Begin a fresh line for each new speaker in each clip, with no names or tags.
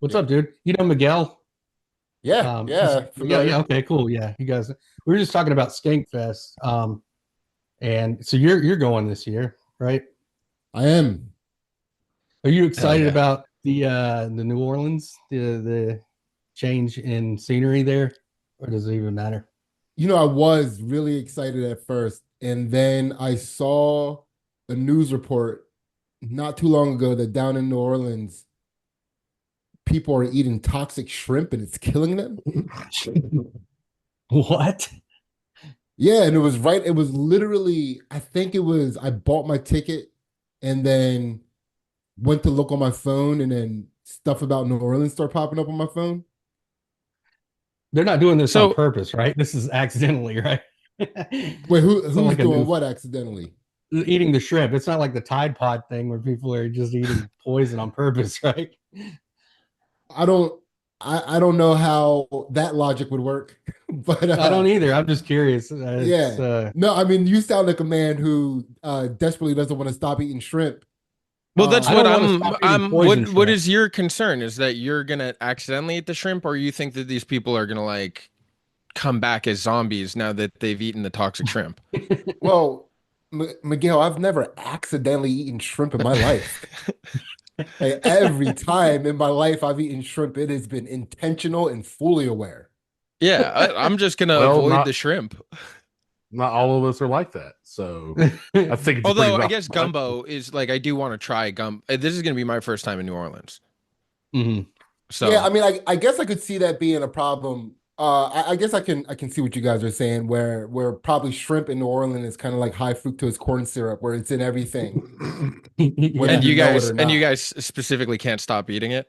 What's
Yeah,
up, dude? You know Miguel?
yeah, yeah,
Yeah.
familiar.
Okay, cool. Yeah, you guys. We were just talking about Skink Fest. And so you're going this year, right?
I am.
Are you
Hell
excited
yeah.
about the New Orleans, the change in scenery there, or does it even matter?
I was really excited at first, and then I saw a news report not too long ago that down in New Orleans, people are eating toxic shrimp and it's killing them.
What?
Yeah, and it was literally, I think it was, I bought my ticket and then went to look on my phone, and then stuff about New Orleans started popping up on my phone.
They're not doing this on
So
purpose, right? This is accidentally, right?
Wait,
It's not
who's
like a
doing
new
what accidentally?
eating the shrimp. It's not like the Tide Pod thing where people are just eating poison on purpose, right?
I don't I don't know how that logic would work. But
I don't either. I'm just curious. It's
yeah. No, I mean, you sound like a man who desperately doesn't want to stop eating shrimp.
well, that's
I
Um
what
don't want to stop eating poison
what
shrimp.
is your concern? Is that you're gonna accidentally eat the shrimp, or you think that these people are gonna like come back as zombies now that they've eaten the toxic shrimp?
well, Miguel, I've never accidentally eaten shrimp in my life. Like, every time in my life I've eaten shrimp, it has been intentional and fully aware.
Yeah, I'm just gonna
Well,
avoid the
not
shrimp.
not all of us are like that. So I think it's a pretty
Although I
valid
guess
point.
gumbo is like I do want to try This is gonna be my first time in New Orleans,
Mhm.
Yeah,
so
I mean, I guess I could see that being a problem. I guess I can see what you guys are saying, where probably shrimp in New Orleans is kind of like high fructose corn syrup, where it's in everything, whether
Yeah.
you know it or
and you
not.
guys specifically can't stop eating it.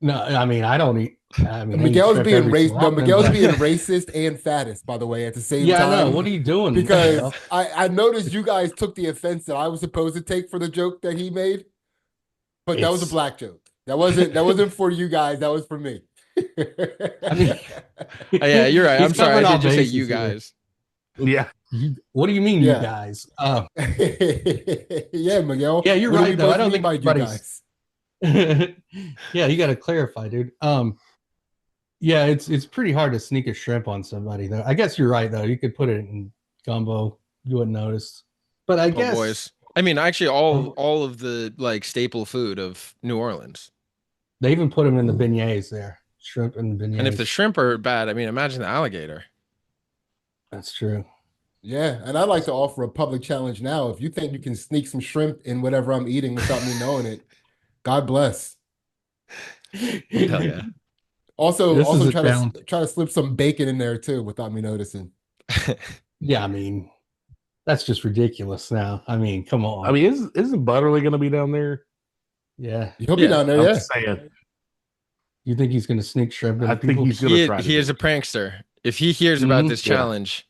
No, I mean I don't eat. I mean I eat
Miguel's
shrimp
being
every so
race. No,
often,
Miguel's
but
being racist and fattest, by the way, at the same
yeah, I know.
time.
What are you doing,
Because
Miguel?
I noticed you guys took the offense that I was supposed to take for the joke that he made, but that was a
It's.
black joke. That wasn't for you guys. That was for me.
I mean,
Oh, yeah, you're right.
he's
I'm sorry. I
covering all
did just say you
bases here.
guys.
Yeah.
What do you mean, you
Yeah.
guys?
Yeah, Miguel.
Yeah, you're
What do we
right though. I
both
don't
mean
think
by you
anybody's.
guys?
Yeah, you got to clarify, dude. Yeah, it's pretty hard to sneak a shrimp on somebody though. I guess you're right though. You could put it in gumbo, you wouldn't notice. But I
Po'
guess
boys. I mean, actually,
oh,
all of the like staple food of New Orleans.
they even put them in the beignets there, shrimp in the
And if the
beignets.
shrimp are bad, I mean, imagine the alligator.
That's true.
Yeah, and I'd like to offer a public challenge now. If you think you can sneak some shrimp in whatever I'm eating without me knowing it, God bless.
Hell yeah.
Also,
This is a
try to
challenge.
slip some bacon in there too without me noticing.
Yeah, I mean that's just ridiculous. Now, I mean, come
I
on.
mean, isn't Butterly going to be down there?
Yeah,
He'll be
Yeah.
down there,
I'm
yeah.
just saying.
you think he's going to sneak shrimp
I
into
think
people?
he's going to try to
He
do
is a
it.
prankster. If he hears about
Mhm.
this
Yeah.
challenge,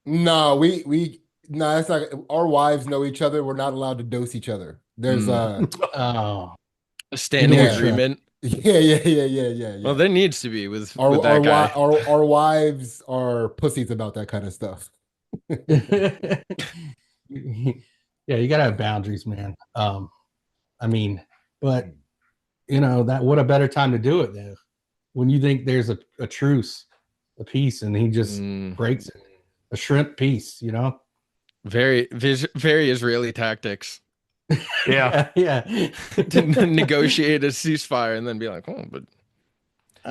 No, we no, that's not our wives know each other. We're not allowed to dose each other. There's
Oh,
a
you
standing
know
yeah.
what?
agreement.
Yeah.
Well, there needs to be with
Our
that guy.
our wives are pussies about that kind of stuff.
Yeah, you gotta have boundaries, man. I mean, but that what a better time to do it though. When you think there's a truce, a peace, and he just
Mm,
breaks it. A shrimp piece,
very Israeli tactics
Yeah.
yeah.
to negotiate a ceasefire and then be like, oh, but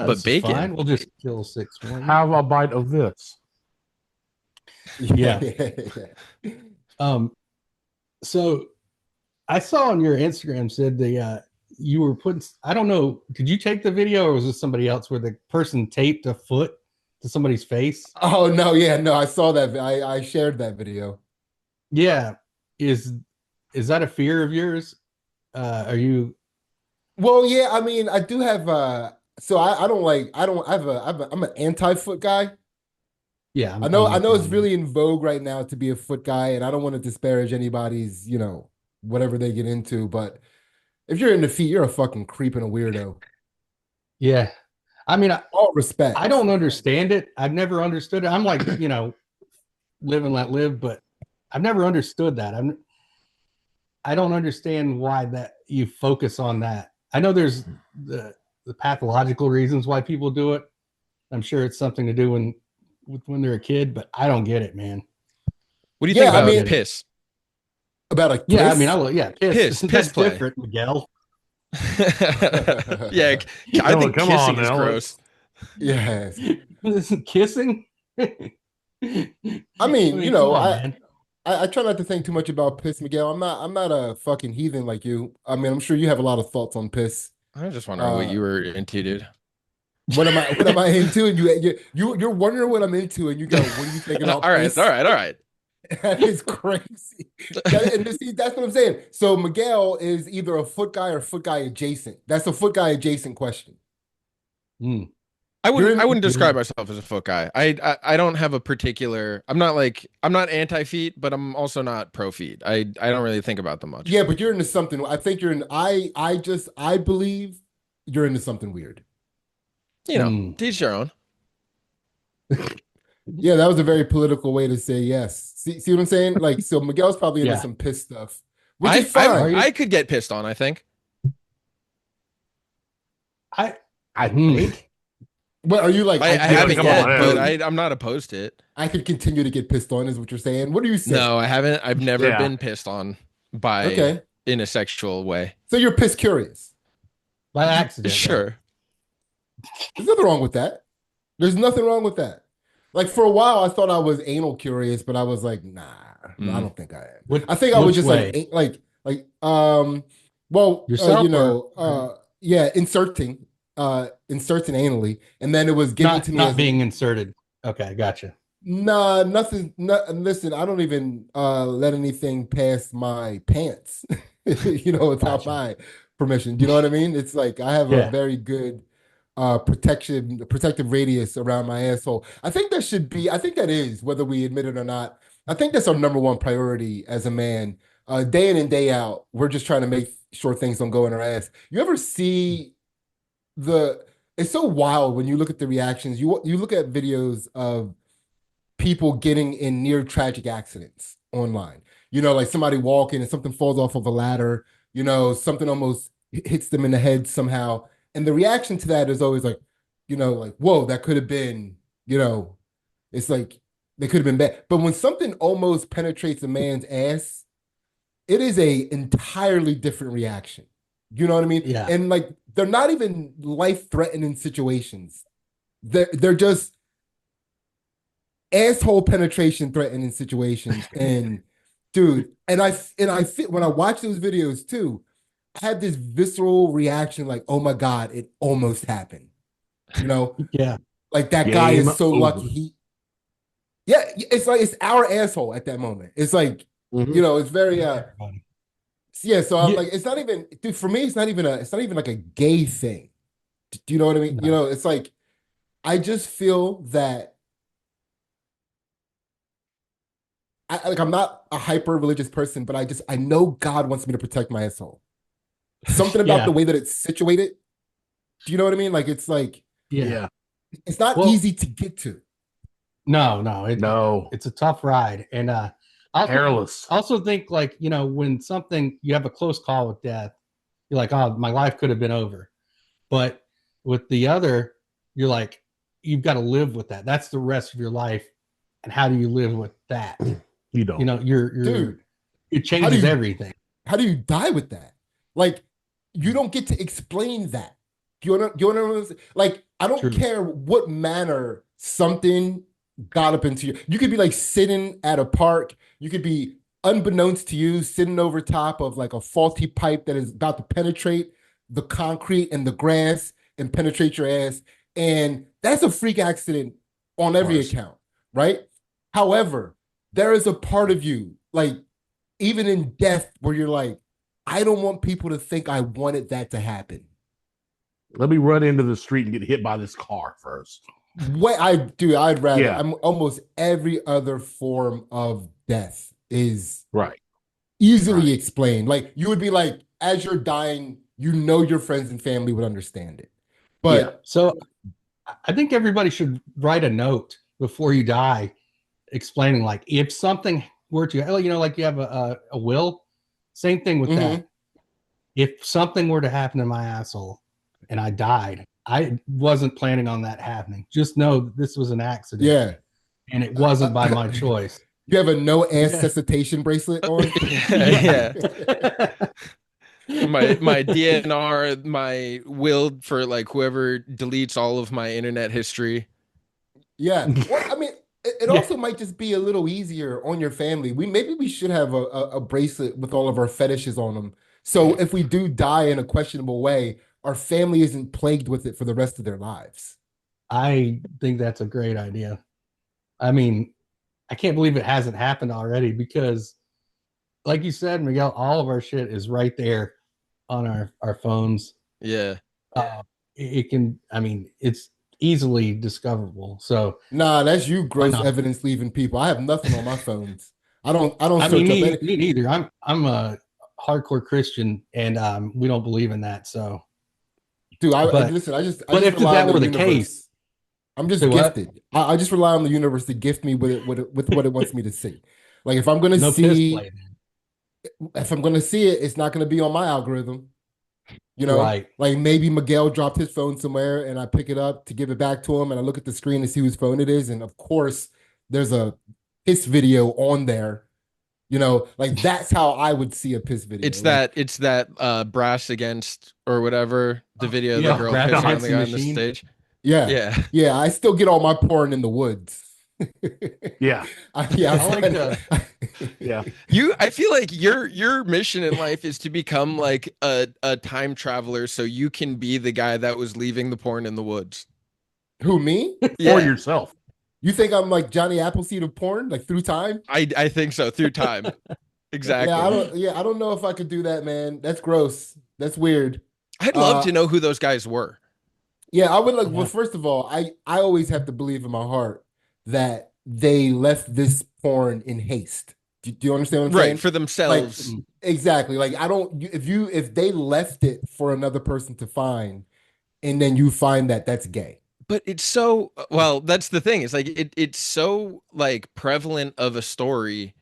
This is
bacon.
fine. We'll just kill six more.
Have a bite of this.
Yeah.
Yeah.
So I saw on your Instagram said you were putting. I don't know. Did you take the video or was this somebody else where the person taped a foot to somebody's face?
Oh no, yeah, no, I saw that. I shared that video.
Yeah. Is that a fear of yours? Are you?
Well, yeah, I mean, I do have so I don't like I'm an anti-foot guy.
Yeah, I'm
I
with
know
you
it's
on that.
really in vogue right now to be a foot guy, and I don't want to disparage anybody's, whatever they get into, but if you're into feet, you're a fucking creep and a weirdo.
Yeah. I mean,
All
I
respect.
don't understand it. I've never understood it. I'm like, live and let live, but I've never understood that. I don't understand why that you focus on that. I know there's the pathological reasons why people do it. I'm sure it's something to do when they're a kid, but I don't get it, man.
What do you think
Yeah, I
about
mean-
piss?
About a
Yeah, I
kiss?
mean, piss.
Piss
That's
play.
different, Miguel.
Yeah, I think
Come
kissing
on
is
now,
gross.
Yes.
This is kissing.
I mean, you know,
come on, man.
I try not to think too much about piss, Miguel. I'm not a fucking heathen like you. I mean, I'm sure you have a lot of thoughts on piss.
I was just wondering what you were into, dude.
What am I into? And you're wondering what I'm into, and you go, what do you think about
all right,
piss?
all right.
That is crazy. And see, that's what I'm saying. So Miguel is either a foot guy or foot guy adjacent. That's a foot guy adjacent question.
Mm.
I wouldn't describe myself as a foot guy. I don't have a particular. I'm not anti feet, but I'm also not pro feet. I don't really think about them much.
Yeah, but you're into something. I think you're in. I believe you're into something weird.
You know, to each their own.
Yeah, that was a very political way to say yes. See what I'm saying? Like, so Miguel's probably into some piss stuff, which is fine.
I could get pissed on, I think.
I think.
What are you like?
I haven't
come
yet,
on,
but I'm not opposed to it.
I could continue to get pissed on, is what you're saying. What are you saying?
No, I haven't. I've never
Yeah.
been pissed on by in a sexual way.
So you're piss curious.
By accident.
Sure.
There's nothing wrong with that. There's nothing wrong with that. Like for a while, I thought I was anal curious, but I was like, nah, I don't think I am. I think I was just well,
yourself,
you know, inserting anally, and then it was given to me
not being inserted. Okay, gotcha.
Nah, nothing. Listen, I don't even let anything past my pants, you know, without my permission. Do you know what I mean? It's like I have a very good protective radius around my asshole. I think that is, whether we admit it or not, I think that's our number one priority as a man. Day in and day out, we're just trying to make sure things don't go in our ass. You ever see it's so wild when you look at the reactions. You look at videos of people getting in near tragic accidents online. You know, like somebody walking and something falls off of a ladder, you know, something almost hits them in the head somehow. And the reaction to that is always like, you know, like, whoa, that could have been, you know, it's like they could have been bad. But when something almost penetrates a man's ass, it is a entirely different reaction. You know what I mean?
Yeah.
And like, they're not even life-threatening situations. They're just asshole penetration threatening situations. And dude, and I when I watch those videos too, I had this visceral reaction like, oh my God, it almost happened. You know?
Yeah.
Like that guy is so lucky. It's like it's our asshole at that moment. It's like, you know, it's very so I'm like, it's not even, dude, for me, it's not even like a gay thing. Do you know what I mean? No. You know, it's like I just feel that I'm not a hyper religious person, but I know God wants me to protect my asshole. Something about the way that it's situated. Do you know what I mean? Like it's like it's not easy to get to.
No, it's a tough ride, and
hairless.
I also think, like, you know, when you have a close call with death, you're like, oh, my life could have been over. But with the other, you're like, you've got to live with that. That's the rest of your life. And how do you live with that?
You don't.
You know,
dude,
it changes everything.
How do you die with that? Like, you don't get to explain that. Do you know like, I don't care what manner something got up into you. You could be like sitting at a park. You could be, unbeknownst to you, sitting over top of like a faulty pipe that is about to penetrate the concrete and the grass and penetrate your ass. And that's a freak accident on every account, right? However, there is a part of you, like, even in death, where you're like, I don't want people to think I wanted that to happen.
Let me run into the street and get hit by this car first.
I'd rather. I'm almost every other form of death is easily explained. Like, you would be like, as you're dying, you know your friends and family would understand it. But
so I think everybody should write a note before you die, explaining, like, if something were to, you know, like you have a will, same thing with that. if something were to happen to my asshole and I died, I wasn't planning on that happening. Just know that this was an accident.
Yeah.
And it wasn't by my choice.
You have a no ass cessation bracelet on?
Yeah. My DNR, my will for like whoever deletes all of my internet history.
Yeah. Well, I mean, it also might just be a little easier on your family. Maybe we should have a bracelet with all of our fetishes on them. So if we do die in a questionable way, our family isn't plagued with it for the rest of their lives.
I think that's a great idea. I mean, I can't believe it hasn't happened already because, like you said, Miguel, all of our shit is right there on our phones.
Yeah.
It can, I mean, it's easily discoverable. So
nah, that's you gross evidence leaving people. I have nothing on my phones. I don't search
me
up
me neither. I'm a hardcore Christian and we don't believe in that. So
dude, listen, I just
if
rely
that
on
were the
universe.
case,
I'm just gifted. I just rely on the universe to gift me with what it wants me to see. Like if I'm gonna see if I'm gonna see it, it's not gonna be on my algorithm. You know,
right.
Like maybe Miguel dropped his phone somewhere and I pick it up to give it back to him and I look at the screen to see whose phone it is. And of course, there's a piss video on there. You know, like that's how I would see a piss video.
It's that brass against or whatever the video of the girl
brass
pissing on
against
the
the
guy on the
machine.
stage.
Yeah. I still get all my porn in the woods.
Yeah.
I like to.
Yeah.
I feel like your mission in life is to become like a time traveler so you can be the guy that was leaving the porn in the woods.
Who, me?
Yeah.
Or yourself.
You think I'm like Johnny Appleseed of porn, like through time?
I think so, through time. Exactly.
I don't know if I could do that, man. That's gross. That's weird.
I'd love to know who those guys were.
Yeah, I would like. Well, first of all, I always have to believe in my heart that they left this porn in haste. Do you understand what I'm saying?
Right, for themselves.
Like, exactly. Like I don't. If they left it for another person to find, and then you find that, that's gay.
But it's so well. That's the thing. It's like it's so like prevalent of a story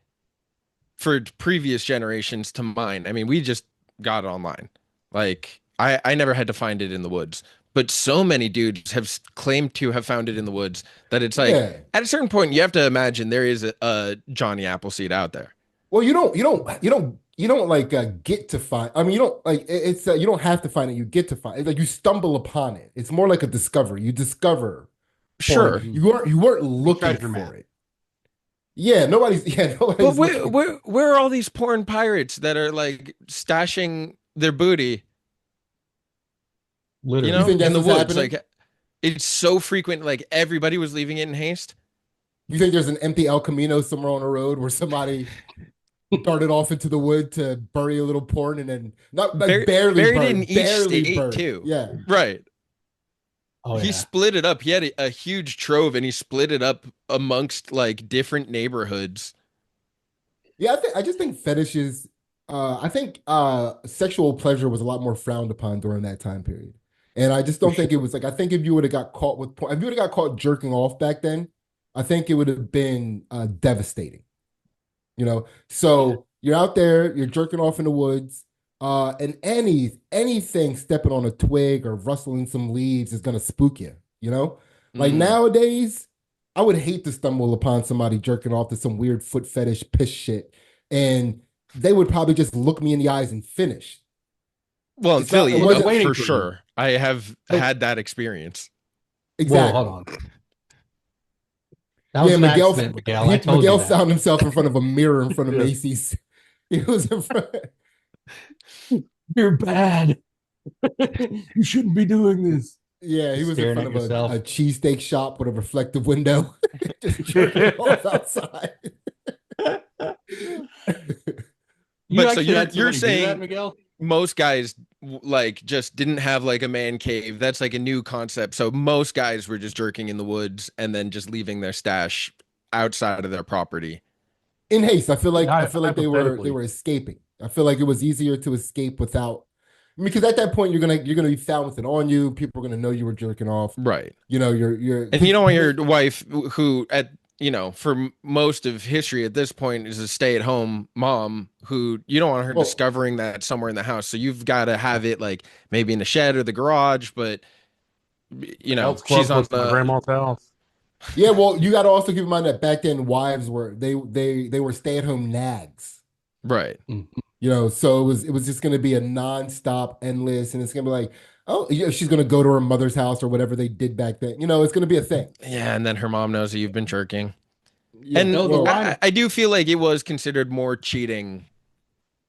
for previous generations to mine. I mean, we just got it online. Like I never had to find it in the woods. But so many dudes have claimed to have found it in the woods that it's like at a certain point you have to imagine there is a Johnny Appleseed out there.
Well, you don't like get to find. I mean, you don't like it's you don't have to find it. You get to find it. Like you stumble upon it. It's more like a discovery. You discover.
Sure,
you weren't looking for it. Yeah, nobody's.
But where are all these porn pirates that are like stashing their booty?
Literally.
You know, in the woods,
happening?
like it's so frequent. Like everybody was leaving it in haste.
You think there's an empty El Camino somewhere on the road where somebody darted off into the wood to bury a little porn and then not like barely
buried
burned,
in each
barely
state
burned.
too.
Yeah,
right.
Oh,
He split it up. He had a huge trove, and he split it up amongst like different neighborhoods.
Yeah, I just think fetishes. I think sexual pleasure was a lot more frowned upon during that time period. And I just don't think it was like, I think if you would have got caught with porn, if you would have got caught jerking off back then, I think it would have been devastating. You know, so you're out there, you're jerking off in the woods, and anything stepping on a twig or rustling some leaves is gonna spook you. You know, like nowadays, I would hate to stumble upon somebody jerking off to some weird foot fetish piss shit, and they would probably just look me in the eyes and finish.
Well, in Philly, for sure. I have had that experience.
Exactly.
Whoa, hold on. That was an accident, Miguel. I told
Miguel
you that.
found himself in front of a mirror in front of Macy's. He was in front.
You're bad. You shouldn't be doing this.
Yeah, he was
Staring
in front
at
of a cheesesteak shop with a reflective window, just jerking off outside.
But so you're saying
that, Miguel?
Most guys like just didn't have like a man cave. That's like a new concept. So most guys were just jerking in the woods and then just leaving their stash outside of their property.
In haste, I feel like they were escaping. I feel like it was easier to escape without, because at that point you're gonna be found with it on you. People are gonna know you were jerking off,
right?
You know, you're
and you don't want your wife, who for most of history at this point is a stay-at-home mom who you don't want her
Well,
discovering that somewhere in the house. So you've got to have it like maybe in the shed or the garage, but
Elks
she's
Club
on
close to my grandma's house.
yeah, well, you got to also keep in mind that back then wives were they were stay-at-home nags.
right.
So it was just going to be a nonstop, endless, and it's going to be like, oh, yeah, she's going to go to her mother's house or whatever they did back then. It's going to be a thing.
Yeah, and then her mom knows that you've been jerking.
Yeah,
And
No, the
well,
line
I do feel like it was considered more cheating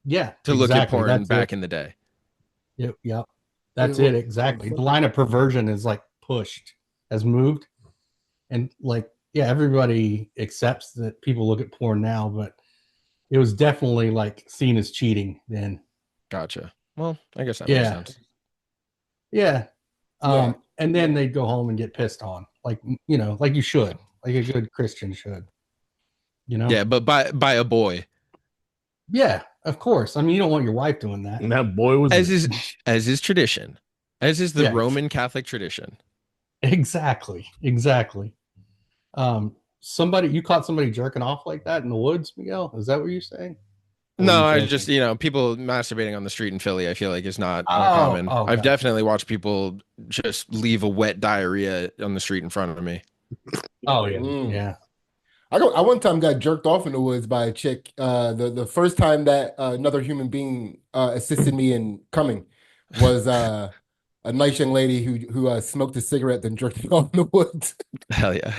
Yeah,
to look at
exactly.
porn
That's
back
it.
in the day.
Yep. That's
well,
it, exactly. The line of perversion is like pushed, has moved. And like, yeah, everybody accepts that people look at porn now, but it was definitely like seen as cheating then.
Gotcha. Well, I guess that makes
Yeah.
sense.
Yeah.
Yeah.
And then they'd go home and get pissed on. Like, like you should. Like a good Christian should.
Yeah, but by a boy.
Yeah, of course. I mean, you don't want your wife doing that.
And that boy was
As
it.
is tradition. As is the
Yeah.
Roman Catholic tradition.
Exactly. You caught somebody jerking off like that in the woods, Miguel? Is that what you're saying? Or
No,
were you
I just, people masturbating on the street in Philly, I feel like is not
Oh,
uncommon. I've
gotcha.
definitely watched people just leave a wet diarrhea on the street in front of me.
Oh yeah,
Mm.
yeah.
I one time got jerked off in the woods by a chick. The first time that another human being assisted me in coming was a nice young lady who smoked a cigarette then jerked me off in the woods.
Hell yeah.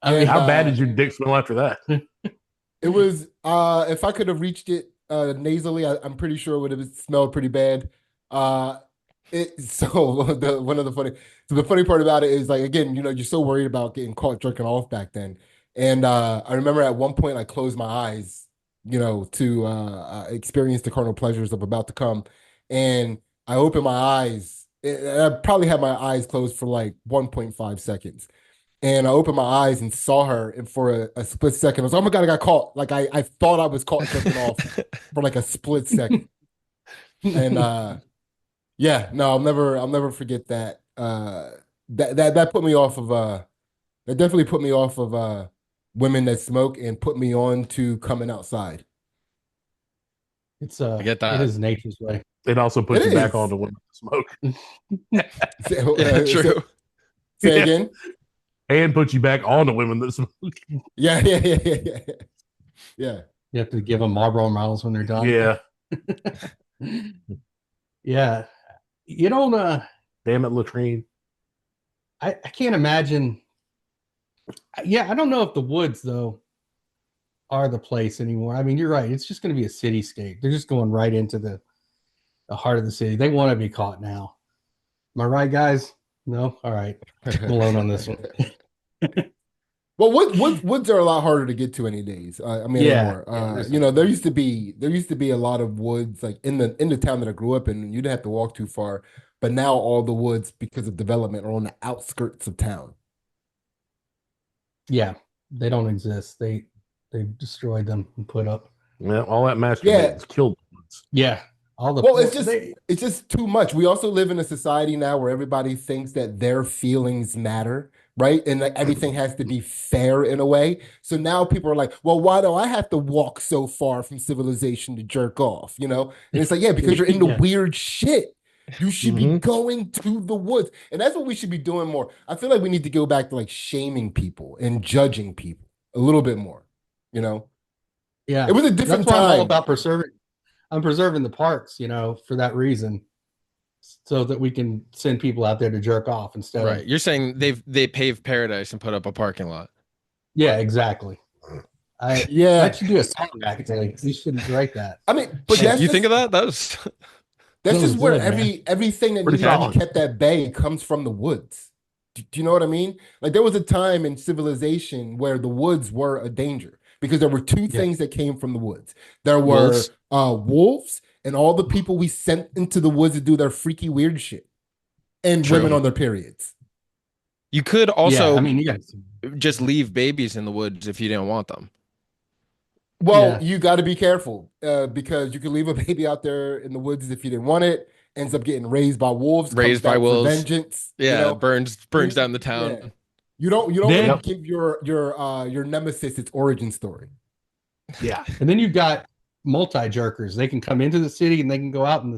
I mean,
And,
How bad did your dick smell after that?
It was if I could have reached it nasally, I'm pretty sure it would have smelled pretty bad. The funny part about it is like again, you're so worried about getting caught jerking off back then. And I remember at one point I closed my eyes, to experience the carnal pleasures of about to come. And I opened my eyes, and I probably had my eyes closed for like 1.5 seconds. And I opened my eyes and saw her, and for a split second, I was like, "Oh my God, I got caught!" Like I thought I was caught jerking off for like a split second. And yeah, no, I'll never forget that. That put me off of that definitely put me off of women that smoke and put me on to coming outside.
it's
I get that.
it is nature's way.
It also puts
It
you back
is.
on to women that smoke.
Yeah, true.
Say
Yeah.
again.
And put you back on to women that smoke.
Yeah. Yeah.
You have to give them Marlboro Miles when they're done.
Yeah.
Yeah. You don't
Damn it, latrine.
I can't imagine. Yeah, I don't know if the woods though are the place anymore. I mean, you're right. It's just going to be a cityscape. They're just going right into the heart of the city. They want to be caught now. Am I right, guys? No? All right. I'm alone on this one.
Well, woods are a lot harder to get to any days. I mean,
Yeah,
anymore. There used to be a lot of woods like in the town that I grew up in. You didn't have to walk too far, but now all the woods, because of development, are on the outskirts of town.
Yeah, they don't exist. They destroyed them and put up.
Yeah, all that masturbating
Yeah.
has killed ones.
Yeah, all the
Well, it's just too much. We also live in a society now where everybody thinks that their feelings matter, right? And like everything has to be fair in a way. So now people are like, well, why do I have to walk so far from civilization to jerk off? And it's like, yeah, because you're into
Yeah.
weird shit. You should be
Mhm.
going to the woods. And that's what we should be doing more. I feel like we need to go back to like shaming people and judging people a little bit more,
Yeah,
It was a different
that's why I'm all
time.
about preserving. I'm preserving the parks, for that reason, so that we can send people out there to jerk off instead
Right.
of.
You're saying they paved paradise and put up a parking lot.
Yeah, exactly.
Yeah.
That should do a song actually. You should write that.
I mean, but
Shit,
that's
you
just,
think of that? That was
that's
That
just
was
where
good, man.
everything that
Pretty
needs to
solid.
be kept at bay comes from the woods. Do you know what I mean? Like there was a time in civilization where the woods were a danger because there were two things that came from the woods. There were
Wolves.
wolves and all the people we sent into the woods to do their freaky weird shit, and
True.
women on their periods.
You could also
yeah, I mean, you guys.
just leave babies in the woods if you didn't want them.
Well,
Yeah.
you got to be careful because you could leave a baby out there in the woods if you didn't want it. Ends up getting raised by wolves.
Raised
comes
by
back for
wolves.
vengeance.
Yeah, burns down the town.
You don't
Then-
want to give your nemesis its origin story.
Yeah.
And then you've got multi-jerkers. They can come into the city and they can go out in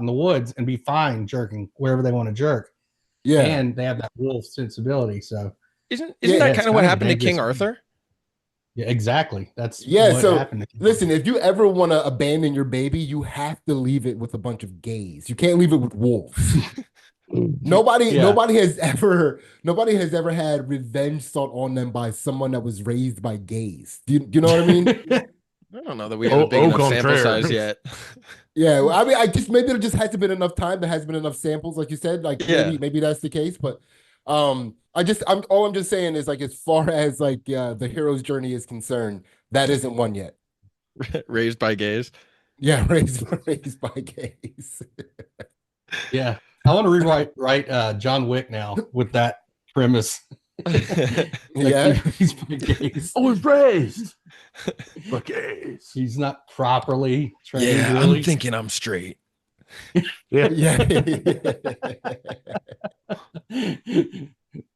the woods and be fine jerking wherever they want to jerk.
Yeah.
And they have that wolf sensibility. So
Isn't
Yeah,
that
it's
kind of what
kind of
happened to King
dangerous.
Arthur?
yeah, exactly. That's
Yeah,
what
so
happened. To
listen, if you ever want to abandon your baby, you have to leave it with a bunch of gays. You can't leave it with wolves. Nobody
Yeah.
has ever had revenge sought on them by someone that was raised by gays. Do you know what I mean?
I don't know that we have a big enough sample size yet.
Yeah, well, I mean, maybe there just hasn't been enough time. There hasn't been enough samples, like you said. Like maybe that's the case. But all I'm just saying is, like, as far as like the hero's journey is concerned, that isn't one yet.
Raised by gays.
Yeah, raised by gays.
yeah. I want to rewrite John Wick now with that premise.
Yeah.
He's by gays.
I was raised by gays.
He's not properly trained.
Yeah,
really.
I'm thinking I'm straight.
Yeah.
Yeah.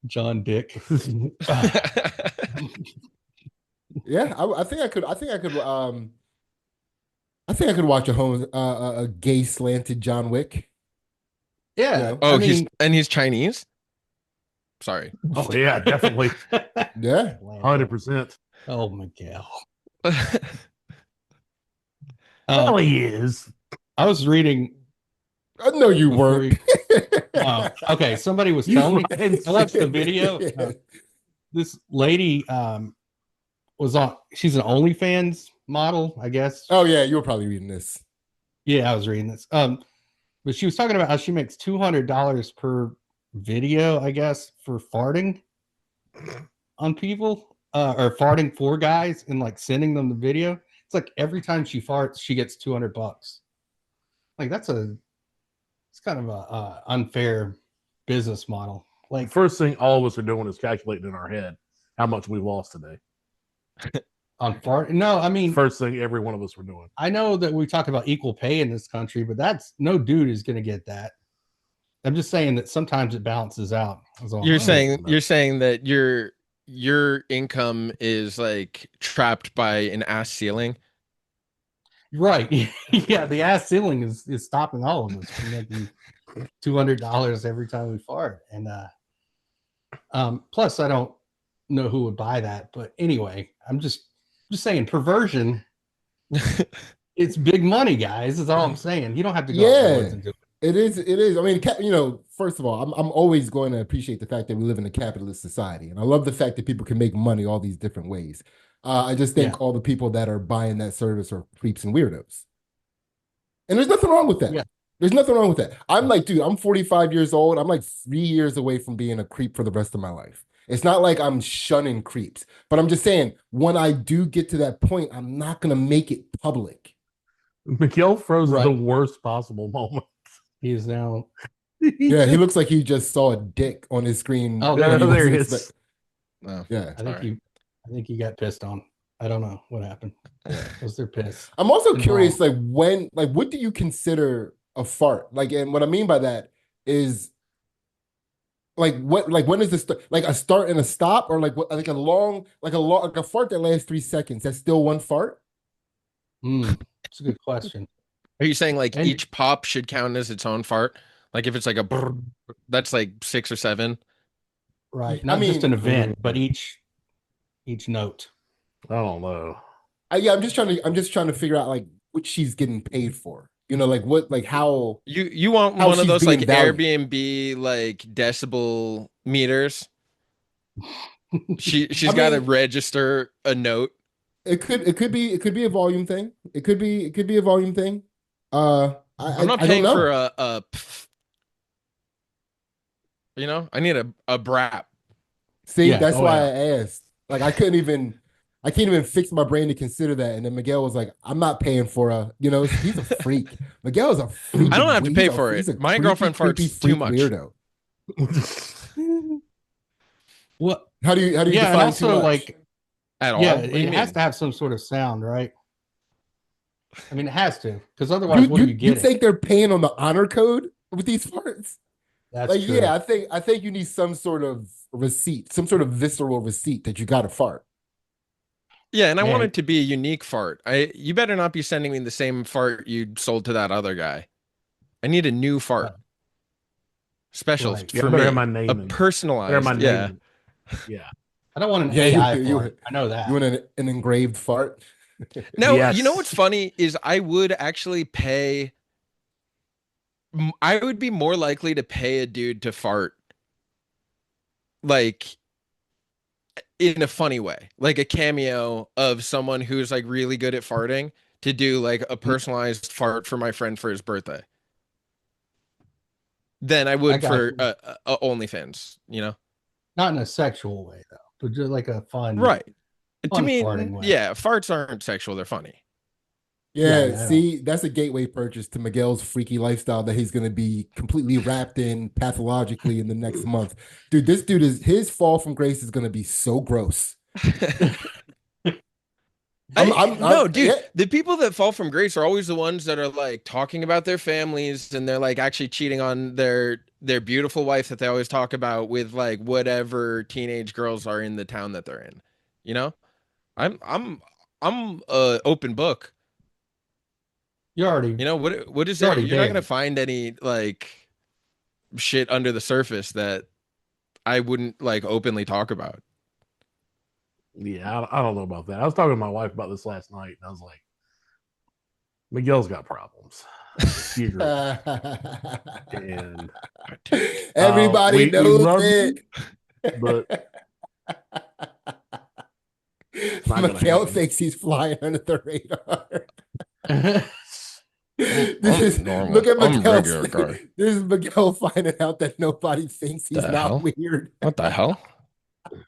John Dick.
Yeah, I think I could watch a gay slanted John Wick.
Yeah.
Oh,
I mean,
he's Chinese? Sorry.
Oh yeah, definitely.
Yeah.
100%.
Oh, Miguel.
Well, he is.
I was reading.
I know you
before
weren't.
Okay, somebody was telling me. I watched the video. This lady was on. She's an OnlyFans model, I guess.
Oh yeah, you were probably reading this.
Yeah, I was reading this. But she was talking about how she makes $200 per video, I guess, for farting on people, or farting for guys and like sending them the video. It's like every time she farts, she gets $200. Like it's kind of a unfair business model. Like
First thing all of us are doing is calculating in our head how much we've lost today.
on fart. No, I mean,
First thing every one of us were doing.
I know that we talk about equal pay in this country, but that's no dude is going to get that. I'm just saying that sometimes it balances out.
You're saying that your income is like trapped by an ass ceiling.
right? Yeah, the ass ceiling is stopping all of us from making $200 every time we fart, and plus I don't know who would buy that, but anyway, I'm just saying perversion. It's big money, guys. Is all I'm saying. You don't have to go out in the woods and do it.
It is. I mean, first of all, I'm always going to appreciate the fact that we live in a capitalist society, and I love the fact that people can make money all these different ways. I just think all the people that are buying that service are creeps and weirdos, and there's nothing wrong with that.
Yeah.
There's nothing wrong with that. I'm like, dude, I'm 45 years old. I'm like 3 years away from being a creep for the rest of my life. It's not like I'm shunning creeps, but I'm just saying when I do get to that point, I'm not going to make it public.
Miguel froze
Right.
the worst possible moment.
He is now.
Yeah, he looks like he just saw a dick on his screen.
Oh,
Yeah,
when he
there
wasn't
he is.
expect-
No.
Yeah.
I think he got pissed on. I don't know what happened. Was there piss?
I'm also
Involved.
curious, what do you consider a fart? And what I mean by that is, when is this like a start and a stop, or a fart that lasts 3 seconds? That's still one fart?
It's a good question.
Are you saying like
And-
each pop should count as its own fart? Like if it's like a brrr, that's like 6 or 7.
Right.
I
Not just
mean-
an event, but each note.
I don't know.
I'm just trying to figure out like what she's getting paid for. How
You want
How
one of
she's
those like
being valued.
Airbnb like decibel meters? She's
I
got to
mean-
register a note.
it could be a volume thing. It could be a volume thing.
I'm not
I
paying
don't know.
for a pff. I need a brap.
See,
Yeah.
that's
Oh,
why
yeah.
I asked. Like I can't even fix my brain to consider that. And then Miguel was like, I'm not paying for he's a freak. Miguel is a freak.
I don't have to pay for it. My girlfriend farts too much.
Weirdo.
What?
How do you
Yeah, and
define
also
too much?
like,
At all.
yeah,
What do you
it has
mean?
to have some sort of sound, right? I mean, it has to, because otherwise, what do you
you
get?
think they're paying on the honor code with these farts?
That's
Like,
true.
yeah, I think you need some sort of receipt, some sort of visceral receipt that you got to fart.
Yeah, and I want
Man,
it to be a unique fart. You better not be sending me the same fart you sold to that other guy. I need a new fart, special
right.
Yeah,
for
better have my
me, a
name in. Better have my
personalized.
name
Yeah.
in. Yeah.
I don't want an
Yeah,
AI fart. I know
you
that.
want an engraved fart?
No, you know what's
Yes.
funny is I would actually pay. I would be more likely to pay a dude to fart like in a funny way, like a cameo of someone who's like really good at farting to do like a personalized fart for my friend for his birthday than I
I
would
got
for
you.
OnlyFans, you know?
Not in a sexual way though, but just like a
Right. To
fun
me,
farting way.
yeah, farts aren't sexual, they're funny.
Yeah,
Yeah,
yeah, I know.
see, that's a gateway purchase to Miguel's freaky lifestyle that he's going to be completely wrapped in pathologically in the next month. Dude, this dude is his fall from grace is going to be so gross.
No, dude,
Yeah.
the people that fall from grace are always the ones that are like talking about their families and they're like actually cheating on their beautiful wife that they always talk about with like whatever teenage girls are in the town that they're in. You know? I'm a open book.
You already
You know, what is
you're
there?
already
You're not gonna
banned.
find any like shit under the surface that I wouldn't like openly talk about.
Yeah, I don't know about that. I was talking to my wife about this last night, and I was like, Miguel's got problems. She agreed. And
Everybody
we
knows
love
it.
you, but it's not gonna
Miguel
happen.
thinks he's flying under the radar.
I'm normal.
Look at
I'm a
Miguel.
regular guy.
This is Miguel finding out that nobody thinks he's
The
not
hell?
weird.
What the hell?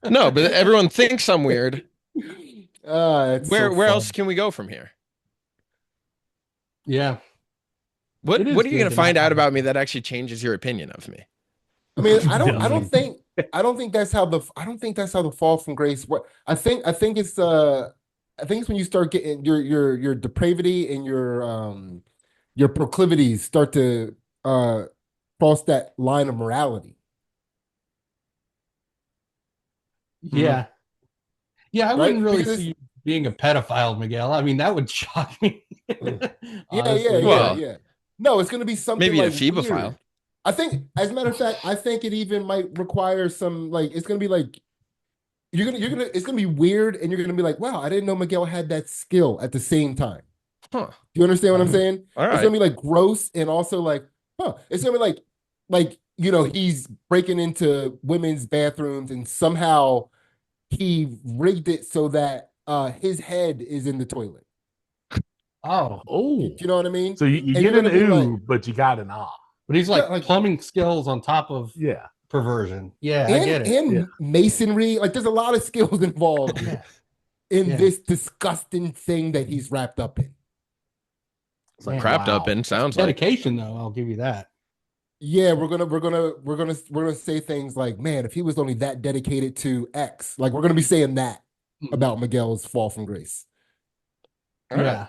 No, but everyone thinks I'm weird.
It's
Where
so
where
fun.
else can we go from here?
Yeah.
What
It is
what are you
good
gonna
to not
find out
have
about me that actually changes your opinion of me?
I mean, I
Nothing.
don't think that's how the fall from grace work. I think it's when you start getting your depravity and your proclivities start to cross that line of morality.
Yeah. Yeah, I wouldn't
Right?
really
Because
see you being a pedophile, Miguel. I mean, that would shock me. Honestly.
Well,
yeah. No, it's going to be something
maybe a
like
phebophile.
weird. I think, as a matter of fact, I think it even might require some like it's going to be like it's going to be weird, and you're going to be like, wow, I didn't know Miguel had that skill at the same time.
Huh.
Do you understand what I'm saying?
All
It's
right.
going to be like gross and also like, huh? It's going to be like he's breaking into women's bathrooms and somehow he rigged it so that his head is in the toilet.
Oh,
Do you know what I mean?
So you
And
get
you're
an
gonna be like,
ooh, but you got an ah.
but he's
yeah,
like
like
plumbing skills on top of
Yeah.
perversion. Yeah, I get it.
and masonry. Like there's a lot of skills involved
Yeah.
in
Yeah.
this disgusting thing that he's wrapped up in.
It's like,
Crapped up
wow.
in sounds like.
Dedication, though, I'll give you that.
Yeah, we're gonna say things like, man, if he was only that dedicated to X, like we're gonna be saying that about Miguel's fall from grace.
All right.
Yeah.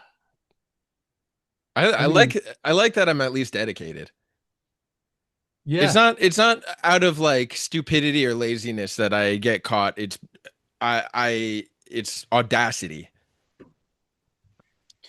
I
mean,
like that I'm at least dedicated.
Yeah.
It's not out of like stupidity or laziness that I get caught. It's audacity.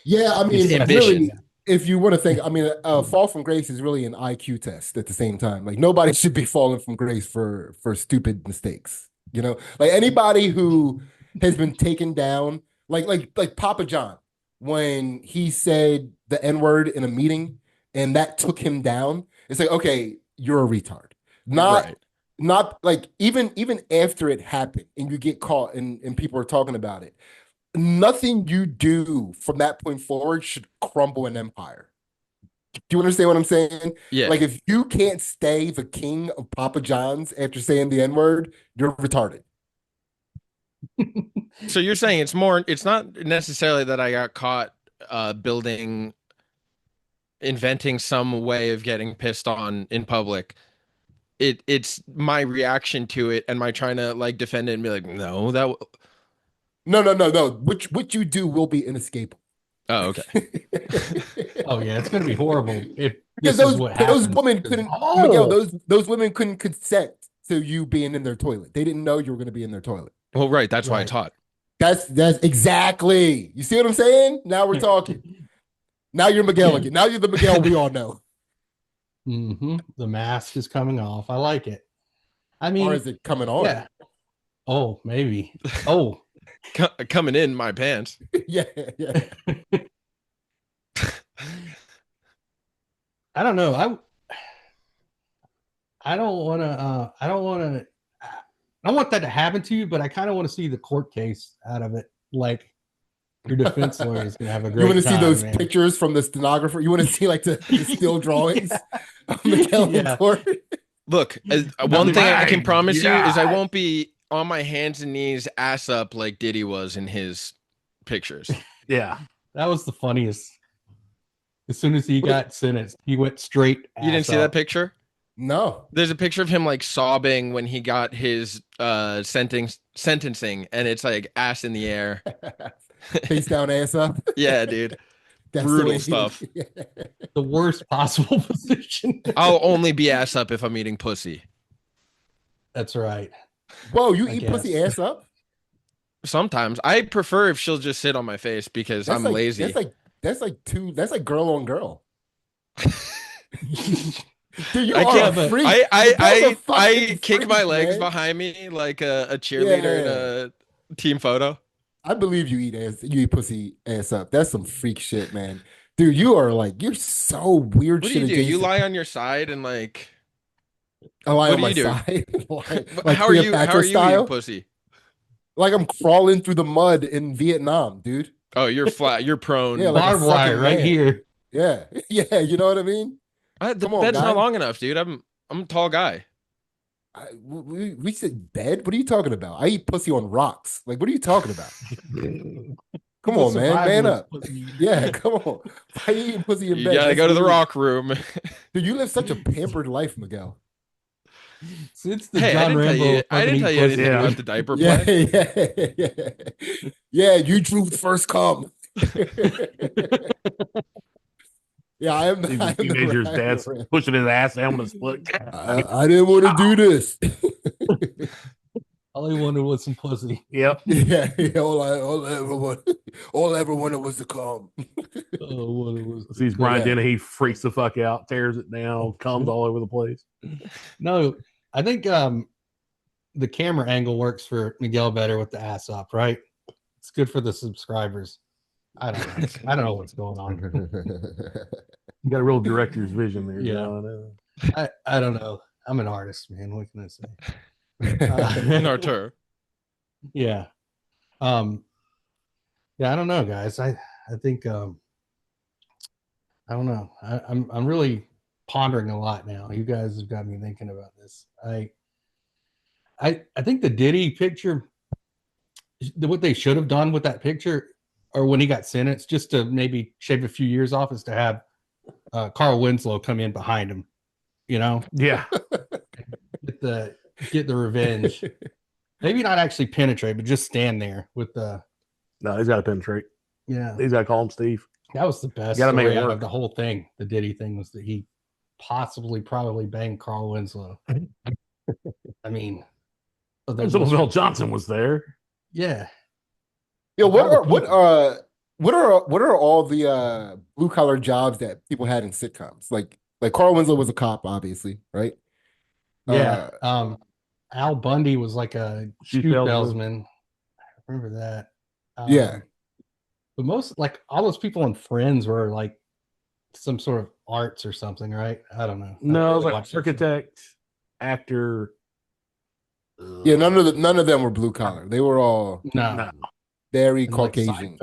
Yeah, I
It's
mean,
ambition.
really, if you want to think, I mean, fall from grace is really an IQ test at the same time. Like nobody should be falling from grace for stupid mistakes. You know, like anybody who has been taken down, like Papa John, when he said the N-word in a meeting and that took him down. It's like, okay, you're a retard.
Right.
Not like even after it happened and you get caught and people are talking about it, nothing you do from that point forward should crumble an empire. Do you understand what I'm saying?
Yeah.
Like if you can't stay the king of Papa John's after saying the N-word, you're retarded.
So you're saying it's not necessarily that I got caught inventing some way of getting pissed on in public. It's my reaction to it and my trying to like defend it and be like, no,
No. What you do will be inescapable.
oh, okay.
Oh, yeah. It's going to be horrible if
Because
this is
those
what
those
happens.
women couldn't
Oh!
Miguel, those women couldn't consent to you being in their toilet. They didn't know you were going to be in their toilet.
Well, right. That's why
Right.
it's hot.
That's exactly. You see what I'm saying? Now we're talking. Now you're Miguel again. Now you're the Miguel we all know.
The mask is coming off. I like it. I mean,
Or is it coming on?
yeah. Oh, maybe. Oh,
Coming in my pants.
yeah.
I don't know. I don't want to. I don't want to. I don't want that to happen to you, but I kind of want to see the court case out of it. Like your defense lawyer is going to have a great.
You want to see
time,
those
man.
pictures from the stenographer? You want to see like the still drawings of Miguel in court?
Look, one thing I can
my
promise you is I
God.
won't be on my hands and knees, ass up like Diddy was in his pictures.
Yeah.
That was the funniest. As soon as he got sentenced, he went straight.
You didn't see that picture?
No.
There's a picture of him like sobbing when he got his sentencing, and it's like ass in the air.
Face down, ass up.
Yeah, dude.
That's
Brutal
the way
stuff.
The worst possible position.
I'll only be ass up if I'm eating pussy.
That's right.
Whoa, you
I
eat
guess.
pussy ass up?
Sometimes I prefer if she'll just sit on my face because I'm
like,
lazy.
That's like girl on girl. Dude, you
I
are
can't.
a freak.
I
fucking
kick
freak,
my legs
man.
behind me like a cheerleader in a team photo.
I believe you eat pussy ass up. That's some freak shit, man. Dude, you're so weird
What do
shit
you do? You
adjacent.
lie on your side and like.
I lie
what
on
do
my
you do?
side. like
How are you?
Cleopatra
How are you
style?
eating pussy?
Like I'm crawling through the mud in Vietnam, dude.
Oh, you're flat. You're prone.
Yeah, like a
Barbed wire
sucking
right
man.
here.
Yeah. Yeah, you know what I mean?
The
Come on,
bed's
guy.
not long enough, dude. I'm a tall guy.
We said bed? What are you talking about? I eat pussy on rocks. Like, what are you talking about? Come on, man. Man up. Yeah, come on. Why are you eating pussy in
You
bed?
gotta
That's
go to the
weird.
rock room.
Dude, you live such a pampered life, Miguel.
It's the
Hey,
John Rambo.
I didn't tell you anything
Yeah.
about the diaper
Yeah,
play.
yeah. You drew the first cum. Yeah, I am.
These
I am the
teenagers'
Ryan
dad's
Ram.
pushing his ass down with a split.
I didn't want to do this.
All he wanted was some pussy.
Yep.
Yeah. All I ever wanted was to cum.
Oh, what it was.
Sees Brian
Yeah.
Dennehy, freaks the fuck out, tears it down, comes all over the place.
No, I think the camera angle works for Miguel better with the ass up, right? It's good for the subscribers. I don't know. I don't know what's going on.
You got a real director's vision there.
Yeah.
John.
I don't know. I'm an artist, man. What can I say?
In our tour.
Yeah. Yeah, I don't know, guys. I think I don't know. I'm really pondering a lot now. You guys have got me thinking about this. I think the Diddy picture, what they should have done with that picture, or when he got sentenced, just to maybe shave a few years off, is to have Carl Winslow come in behind him. You know,
Yeah.
get the revenge. Maybe not actually penetrate, but just stand there with the.
No, he's got to penetrate.
Yeah,
He's got to call him Steve.
that was the best
Gotta make it
story out
work.
of the whole thing. The Diddy thing was that he probably banged Carl Winslow. I mean,
Mel Johnson was there.
yeah.
Yo, what
All the
are all the blue collar jobs that people had in sitcoms? Like Carl Winslow was a cop, obviously, right?
Yeah. Al Bundy was like a shoe
salesman.
salesman. I remember that.
Yeah.
But most, like, all those people in Friends were like some sort of arts or something, right? I don't know.
No, it was
I
like
watched that
architect, actor.
Yeah, none of them were blue collar. They were all
show. No.
No.
very
And, like,
Caucasian.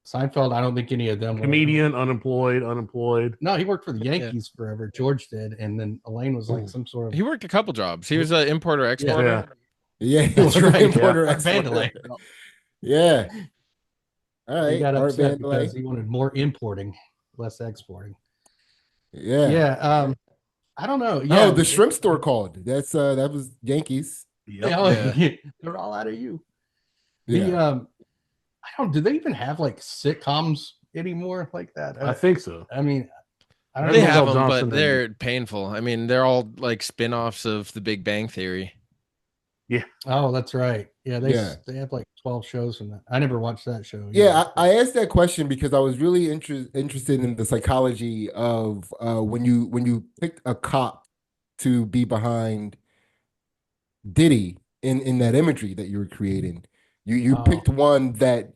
Seinfeld, I don't think any of them were.
Comedian, unemployed.
No, he worked for the Yankees forever. George did. And then Elaine was like some sort of.
He worked a couple jobs. He was an importer exporter.
Yeah, he
That's
was an
right.
importer
Art
exporter.
Vandelay.
Yeah. All right.
He got
Art
upset
Vandelay.
because he wanted more importing, less exporting.
Yeah.
Yeah. I don't know. Yeah.
Oh, the shrimp store called. That was Yankees.
Yep.
Yeah, they're all out of you.
Yeah.
The I don't. Do they even have like sitcoms anymore like that?
I think so.
I mean, I don't
They
know.
have
Denzel
them,
Johnson
but
and-
they're painful. I mean, they're all like spin-offs of The Big Bang Theory.
Oh, that's right. Yeah, they
Yeah.
they have like 12 shows from that. I never watched that show.
Yeah, I asked that question because I was really interested in the psychology of when you picked a cop to be behind Diddy in that imagery that you were creating. You
Oh.
picked one that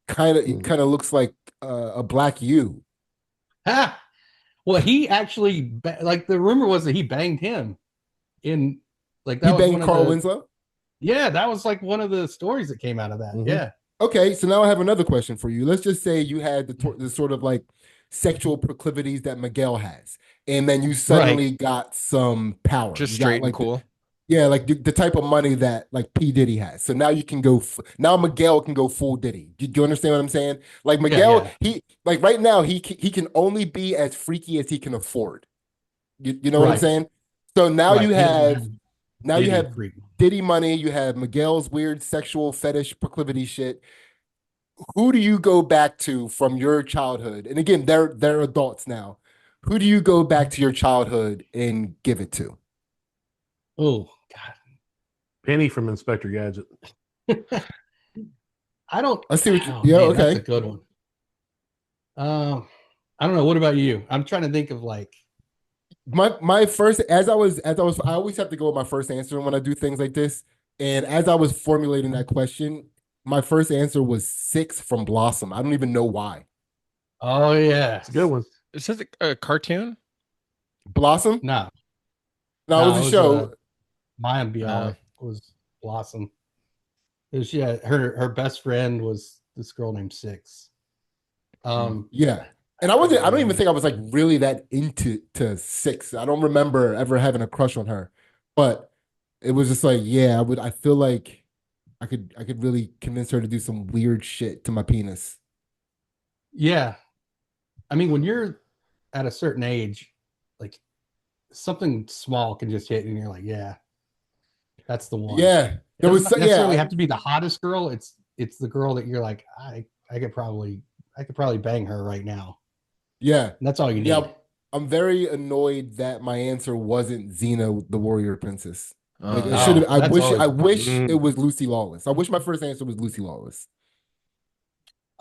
kind
Mhm.
of looks like a black you.
Ha! Well, he actually like the rumor was that he banged him in like that
He
was
banged
one of
Carl
the
Winslow.
yeah, that was like one of the stories that came out of that.
Mhm.
Yeah.
Okay, so now I have another question for you. Let's just say you had the sort of like sexual proclivities that Miguel has, and then you suddenly got some power.
Just
You got,
straight and
like,
cool.
yeah, like the type of money that like P Diddy has. So now you can go. Now Miguel can go full Diddy. Do you understand what I'm saying? Like Miguel,
yeah.
he like right now he can only be as freaky as he can afford. You know what I'm
Right.
saying? So now
Right.
you
He doesn't
have now you
Diddy
have
freak.
Diddy money. You have Miguel's weird sexual fetish proclivity shit. Who do you go back to from your childhood? And again, they're adults now. Who do you go back to your childhood and give it to?
Oh God.
Penny from Inspector Gadget.
I don't
I see what you.
oh,
Yeah,
man, that's
okay.
a good one. I don't know. What about you? I'm trying to think of like
My first, I always have to go with my first answer when I do things like this. And as I was formulating that question, my first answer was 6 from Blossom. I don't even know why.
oh yeah.
It's a good one.
Is that a cartoon?
Blossom?
No.
No, it was a show.
Maya Bialik was Blossom. It was, yeah, her best friend was this girl named Six.
Yeah. And I don't even think I was like really that into 6. I don't remember ever having a crush on her. But it was just like, yeah, I feel like I could really convince her to do some weird shit to my penis.
Yeah. I mean, when you're at a certain age, like something small can just hit and you're like, yeah, that's the one.
Yeah.
It
There was
doesn't necessarily
yeah,
have to be the hottest girl. It's the girl that you're like, I could probably bang her right now.
yeah.
And that's all you need.
Yeah. I'm very annoyed that my answer wasn't Xena, the warrior princess. Like it should have.
Oh, that's always
I wish
fun.
it was Lucy Lawless. I wish my first answer was Lucy Lawless.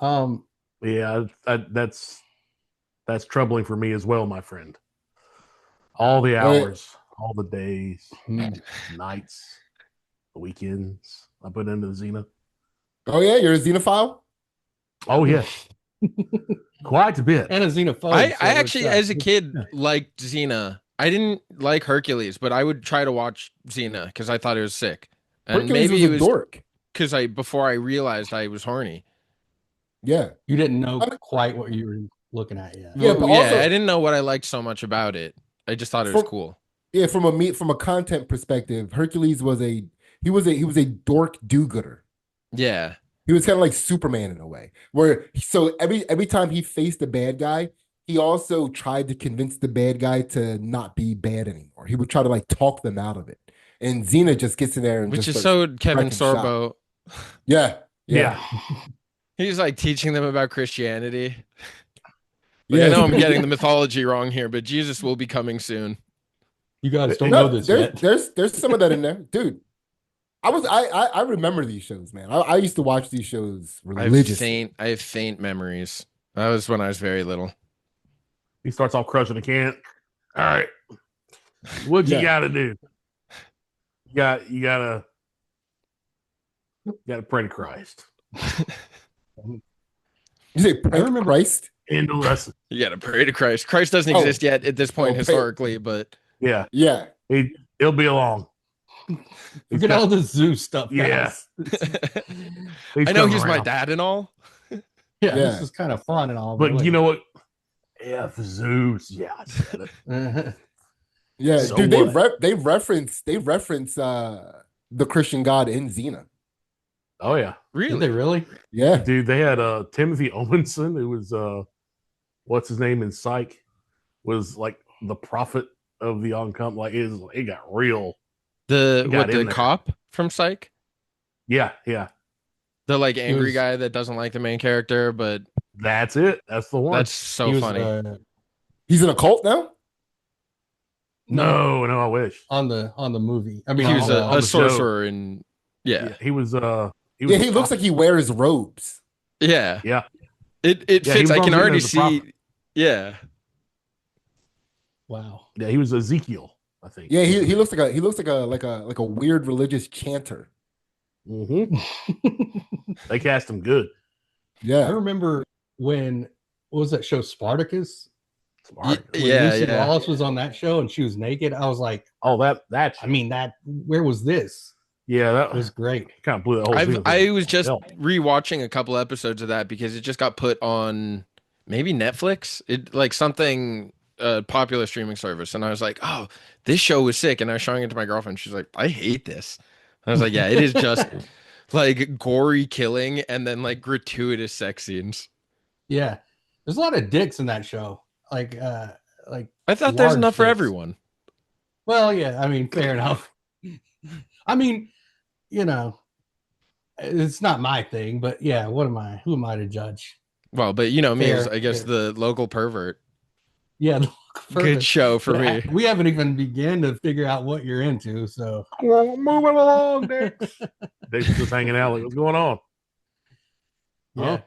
Yeah, that's troubling for me as well, my friend. All the hours, all the days, nights, the weekends I put into Xena.
Oh yeah, you're a xenophile?
Oh yeah, quite a bit.
and a xenophobe.
I
so
actually,
it's,
as a kid, liked Xena. I didn't like Hercules, but I would try to watch Xena because I thought it was sick. And
Hercules
maybe it
was a
was
dork.
because before I realized I was horny.
Yeah.
you didn't know quite what you were looking at yet.
Yeah,
Well,
but
yeah,
also-
I didn't know what I liked so much about it. I just thought it was cool.
Yeah, from a content perspective, Hercules was a dork do-gooder.
Yeah.
He was kind of like Superman in a way, where so every time he faced a bad guy, he also tried to convince the bad guy to not be bad anymore. He would try to like talk them out of it. And Xena just gets in there and
Which
just
is
starts
so Kevin
wrecking shop.
Sorbo.
Yeah.
Yeah.
He's like teaching them about Christianity. Like,
Yeah.
I know I'm getting the mythology wrong here, but Jesus will be coming soon.
You guys don't
No,
know this yet.
there's some of that in there, dude. I remember these shows, man. I used to watch these shows religiously.
I have faint memories. That was when I was very little.
He starts off crushing a can. All right, what you
Yeah.
got to do? You gotta pray to Christ.
You say pray to
remember-
Christ?
End of lesson.
You got to pray to Christ. Christ doesn't
Oh.
exist yet at this point
Oh,
historically, but
Yeah,
Yeah.
he'll be along. He's
Forget
got-
all the zoo stuff.
Yeah.
guys.
he's
I know
coming
he's my
around.
dad and all.
yeah,
Yeah.
this is kind of fun and all.
But you know what? F Zeus. Yeah, I said it.
know,
Yeah,
So
dude,
what?
they reference the Christian God in Xena.
Oh yeah,
did
Really?
they really?
Yeah.
dude. They had Timothy Owenson, who was what's his name in Psych, was like the prophet of the oncoming. Like it got real.
The
He got
what the
in there.
cop from Psych?
Yeah.
The like angry
was-
guy that doesn't like the main character, but
That's it. That's the one.
that's so
he was,
funny.
He's in a cult now?
No, I wish.
On the movie. I mean,
He was
on
a
the show.
sorcerer, and yeah.
He was
He looks like he wears robes.
Yeah.
Yeah.
It
Yeah, he
fits.
was
I
on
can
scene
already
as a prophet.
see. Yeah.
wow.
Yeah, he was Ezekiel, I think.
Yeah, he looks like a weird religious chanter.
Mm-hmm. They cast him good.
I
Yeah.
remember when what was that show Spartacus?
Smart.
When
Yeah,
Lucy
yeah.
Lawless was on that show and she was naked. I was like,
Oh, that's
I mean, where was this?
yeah, that
It was great.
kind of blew that whole scene.
I was just
hell.
rewatching a couple episodes of that because it just got put on maybe Netflix. It like something popular streaming service, and I was like, oh, this show was sick. And I was showing it to my girlfriend. She's like, I hate this. I was like, yeah, it is just like gory killing and then like gratuitous sex scenes.
Yeah. There's a lot of dicks in that show. Like
I thought there's
large
enough for
dicks.
everyone.
Well, yeah, I mean, fair enough. I mean, you know, it's not my thing, but yeah, who am I to judge?
Well, but you know me as
Fair,
I guess
fair.
the local pervert.
Yeah,
Good show for me.
We haven't even begun to figure out what you're into, so
Moving along, Dix. Dix just hanging out. Like, what's going on?
yeah.
Huh?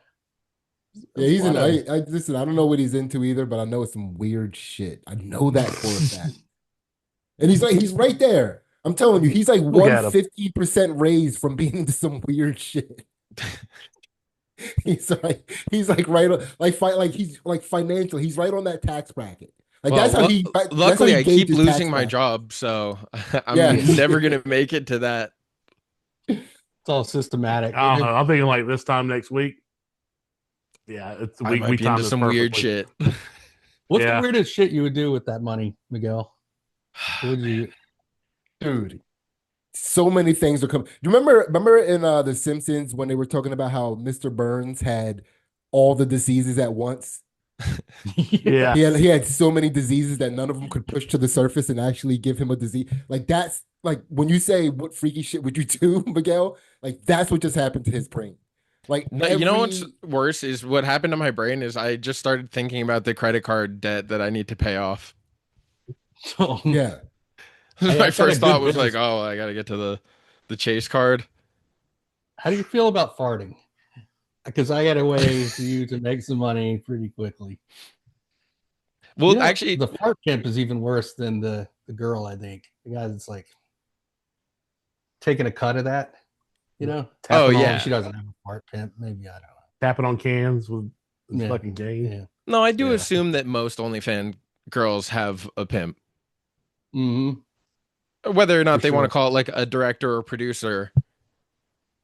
Yeah, he's in.
What
I listen. I don't know what he's into either, but I know it's some weird shit. I know that for a fact. And he's right there. I'm telling you, he's like
Look at him.
150% raised from being into some weird shit. he's like right on, he's like financial. He's right on that tax bracket. Like
Well,
that's how he.
luckily, I keep
gauged his
losing
tax
my
bracket.
job, so I'm
Yeah.
never gonna make it to that.
It's all systematic.
I don't know. I'm thinking like this time next week. Yeah, it's
I
we
might
we
be
timed
into
this
some weird
perfectly.
shit.
What's
Yeah.
the weirdest shit you would do with that money, Miguel? What would you?
Dude, so many things are coming. You remember in The Simpsons when they were talking about how Mr. Burns had all the diseases at once?
Yeah.
He had so many diseases that none of them could push to the surface and actually give him a disease. Like that's like when you say what freaky shit would you do, Miguel? Like that's what just happened to his brain. Like
No, you know what's worse is what happened to my brain is I just started thinking about the credit card debt that I need to pay off.
Yeah.
Hey,
My
I've got a
first
good
thought was
business-
like, oh, I gotta get to the Chase card.
How do you feel about farting? Because I got a way for you to make some money pretty quickly.
Well,
You know,
actually,
the fart pimp is even worse than the girl. I think the guy that's like taking a cut of that. You know?
Oh,
Tapping on-
yeah.
she doesn't have a fart pimp. Maybe I don't know.
Tapping on cans with his
Yeah.
fucking cane.
Yeah.
no, I do
Yeah.
assume that most OnlyFans girls have a pimp.
Mm-hmm.
Whether or not
For
they want
sure.
to call it like a director or producer,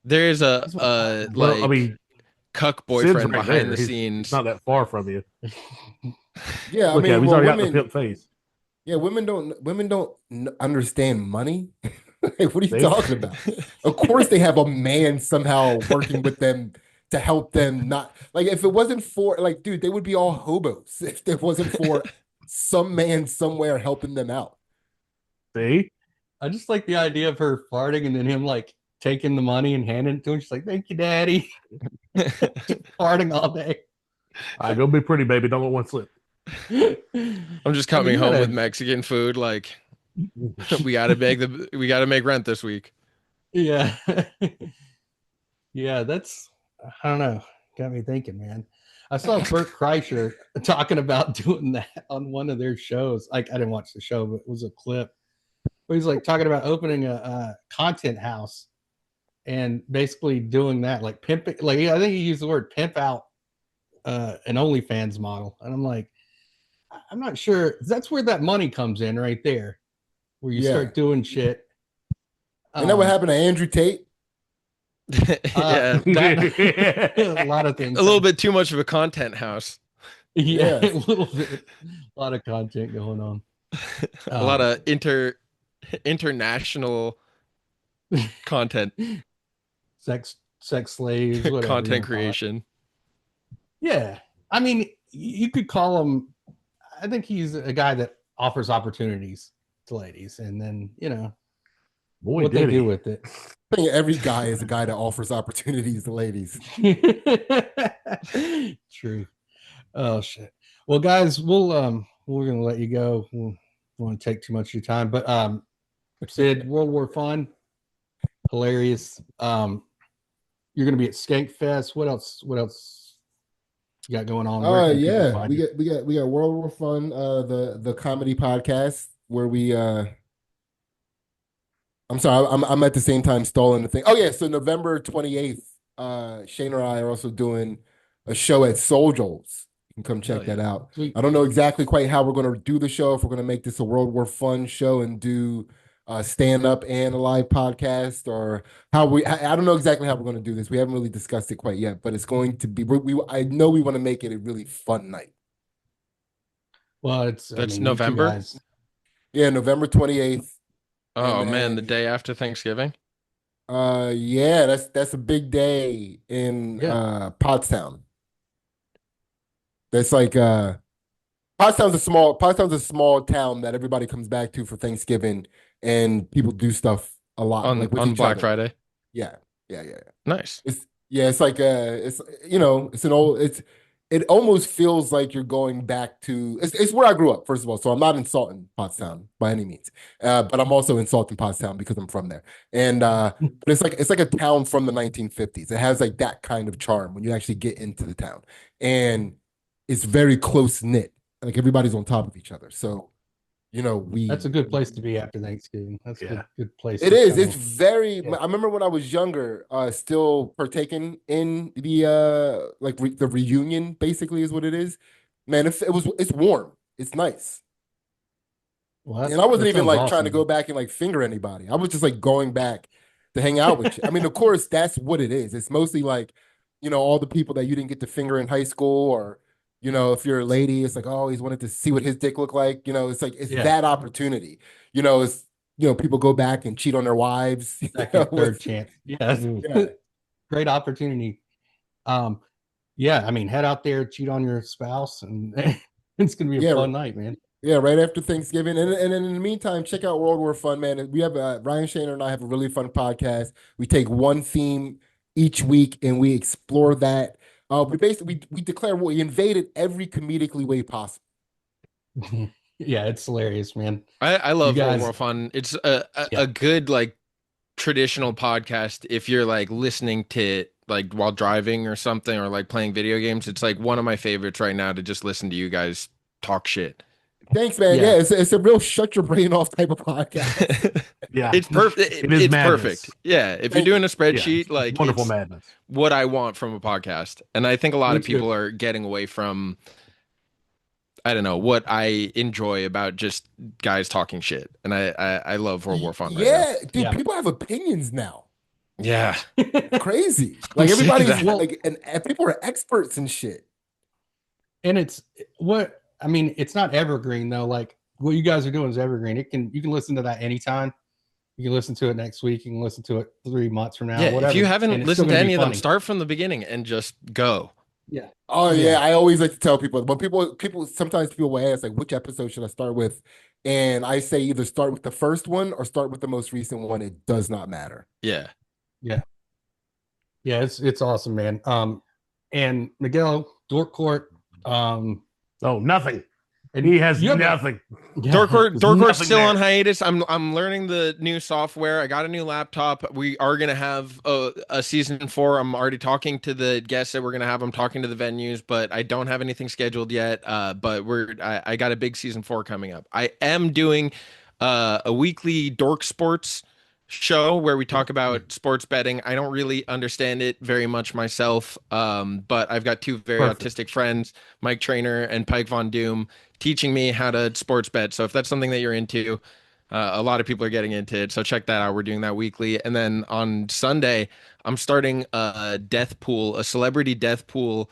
there is
That's what-
a
Well,
like
I mean,
cuck
Sid's
boyfriend
right
behind
there.
the
He's
scenes.
not that far from you.
Yeah, I
Look at
mean,
him. He's
well,
already got the
women,
pimp face.
yeah, women don't understand money. Like, what are you
They-
talking about? Of course, they have a man somehow working with them to help them. Not like if it wasn't for like, dude, they would be all hobos if it wasn't for some man somewhere helping them out.
See?
I just like the idea of her farting and then him like taking the money and handing it to him. She's like, "Thank you, Daddy." Just farting all day.
All right, go be pretty, baby. Don't let one slip.
I'm just coming
you
home
gotta-
with Mexican food. Like we gotta make rent this week.
Yeah. Yeah, that's I don't know. Got me thinking, man. I saw Bert Kreischer talking about doing that on one of their shows. Like I didn't watch the show, but it was a clip where he's like talking about opening a content house and basically doing that, like pimping. Like I think he used the word pimp out an OnlyFans model, and I'm like, I'm not sure. That's where that money comes in, right there, where you
Yeah.
start doing shit.
And that what happened to Andrew Tate?
Yeah,
that- a lot of things.
a little bit too much of a content house.
Yeah,
Yeah.
a little bit. A lot of content going on.
A lot of international content,
sex slaves, whatever you
content
wanna call it.
creation.
Yeah, I mean, you could call him. I think he's a guy that offers opportunities to ladies, and then
Boy,
what they
did he.
do with it.
I think every guy is a guy that offers opportunities to ladies.
True. Oh shit. Well, guys, we'll we're gonna let you go. We don't want to take too much of your time, but Sid, World War Fun, hilarious. You're gonna be at Skank Fest. What else? What else you got going on? Where can people
Yeah,
find
we
you?
got World War Fun, the comedy podcast where we I'm sorry, I'm at the same time stalling the thing. Oh yeah, so November 28th, Shane and I are also doing a show at Soul Joel's. You can come check that out.
Sweet.
I don't know exactly quite how we're gonna do the show, if we're gonna make this a World War Fun show and do stand up and a live podcast, or how I don't know exactly how we're gonna do this. We haven't really discussed it quite yet, but it's going to be I know we want to make it a really fun night.
Well,
That's
you two
November?
guys.
Yeah, November 28th.
Oh
And
man, the
then-
day after Thanksgiving.
Yeah, that's a big day in Pottstown. That's like Pottstown's a small town that everybody comes back to for Thanksgiving, and people do stuff a lot
On
like with
on
each
Black
other.
Friday.
Yeah.
Nice.
It's like it's it's an old it almost feels like you're going back to it's where I grew up, first of all. So I'm not insulting Pottstown by any means. But I'm also insulting Pottstown because I'm from there. And but it's like a town from the 1950s. It has like that kind of charm when you actually get into the town. And it's very close knit. Like everybody's on top of each other. So
That's a good place to be after Thanksgiving. That's a good place.
It
to
is.
kind
It's
of-
very. I remember when I was younger, still partaking in the the reunion. Basically, is what it is. Man, it's warm. It's nice.
Well,
And I wasn't
that
even
sounds
like trying to
awesome.
go back and like finger anybody. I was just like going back to hang out with you. I mean, of course, that's what it is. It's mostly like, all the people that you didn't get to finger in high school, or if you're a lady, it's like, oh, he's wanted to see what his dick looked like. It's like it's that opportunity. It's people go back and cheat on their wives.
Second, third chance. Yeah. Great opportunity. Yeah, I mean, head out there, cheat on your spouse, and it's gonna be a fun night, man.
Yeah, right after Thanksgiving. And in the meantime, check out World War Fun, man. We have Ryan Shaner and I have a really fun podcast. We take one theme each week and we explore that. We basically we declare war. We invaded every comedically way possible.
Yeah, it's hilarious, man.
I love
You guys-
World War Fun. It's a good like traditional podcast if you're like listening to it like while driving or something, or like playing video games. It's like one of my favorites right now to just listen to you guys talk shit.
Thanks, man.
Yeah.
Yeah, it's a real shut your brain off type of podcast.
Yeah,
It's perfect.
It is
It's
madness.
perfect. Yeah, if you're doing a spreadsheet,
it's
like
wonderful
it's
madness.
what I want from a podcast. And I think a lot
Me
of people
too.
are getting away from, I don't know, what I enjoy about just guys talking shit. And I love World War Fun right now.
Yeah, dude,
Yeah.
people have opinions now.
Yeah.
Crazy. Like
seeing
everybody's
that.
like, and people are experts and shit.
And it's not evergreen though. Like what you guys are doing is evergreen. You can listen to that anytime. You can listen to it next week. You can listen to it 3 months from now.
Yeah.
Whatever.
If you
And
haven't
it's
listened
still
to
gonna be
any of them,
funny.
start from the beginning and just go.
Yeah.
Oh
Yeah.
yeah, I always like to tell people, but sometimes people will ask like, which episode should I start with? And I say either start with the first one or start with the most recent one. It does not matter.
Yeah.
Yeah, it's awesome, man. And Miguel Dork Court.
Oh, nothing.
And
He has
you have a-
nothing.
Yeah,
Dorkcourt's
nothing
still
there.
on hiatus. I'm learning the new software. I got a new laptop. We are gonna have a season 4. I'm already talking to the guests that we're gonna have. I'm talking to the venues, but I don't have anything scheduled yet. But I got a big season 4 coming up. I am doing a weekly Dork Sports show where we talk about sports betting. I don't really understand it very much myself, but I've got two very
Perfect.
autistic friends, Mike Trainer and Pike Von Doom, teaching me how to sports bet. So if that's something that you're into, a lot of people are getting into it. So check that out. We're doing that weekly. And then on Sunday, I'm starting a death pool, a celebrity death pool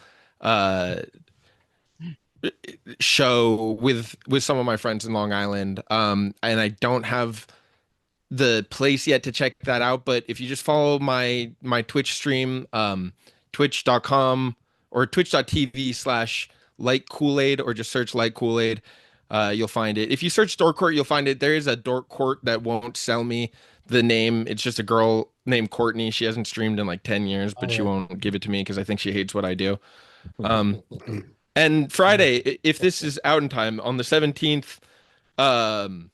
show with some of my friends in Long Island. And I don't have the place yet to check that out, but if you just follow my Twitch stream, twitch.com or twitch.tv/like Kool-Aid, or just search like Kool-Aid, you'll find it. If you search Dork Court, you'll find it. There is a Dork Court that won't sell me the name. It's just a girl named Courtney. She hasn't streamed in like 10 years, but she won't give it to me because I think she hates what I do. And Friday, if this is out in time, on the 17th, um,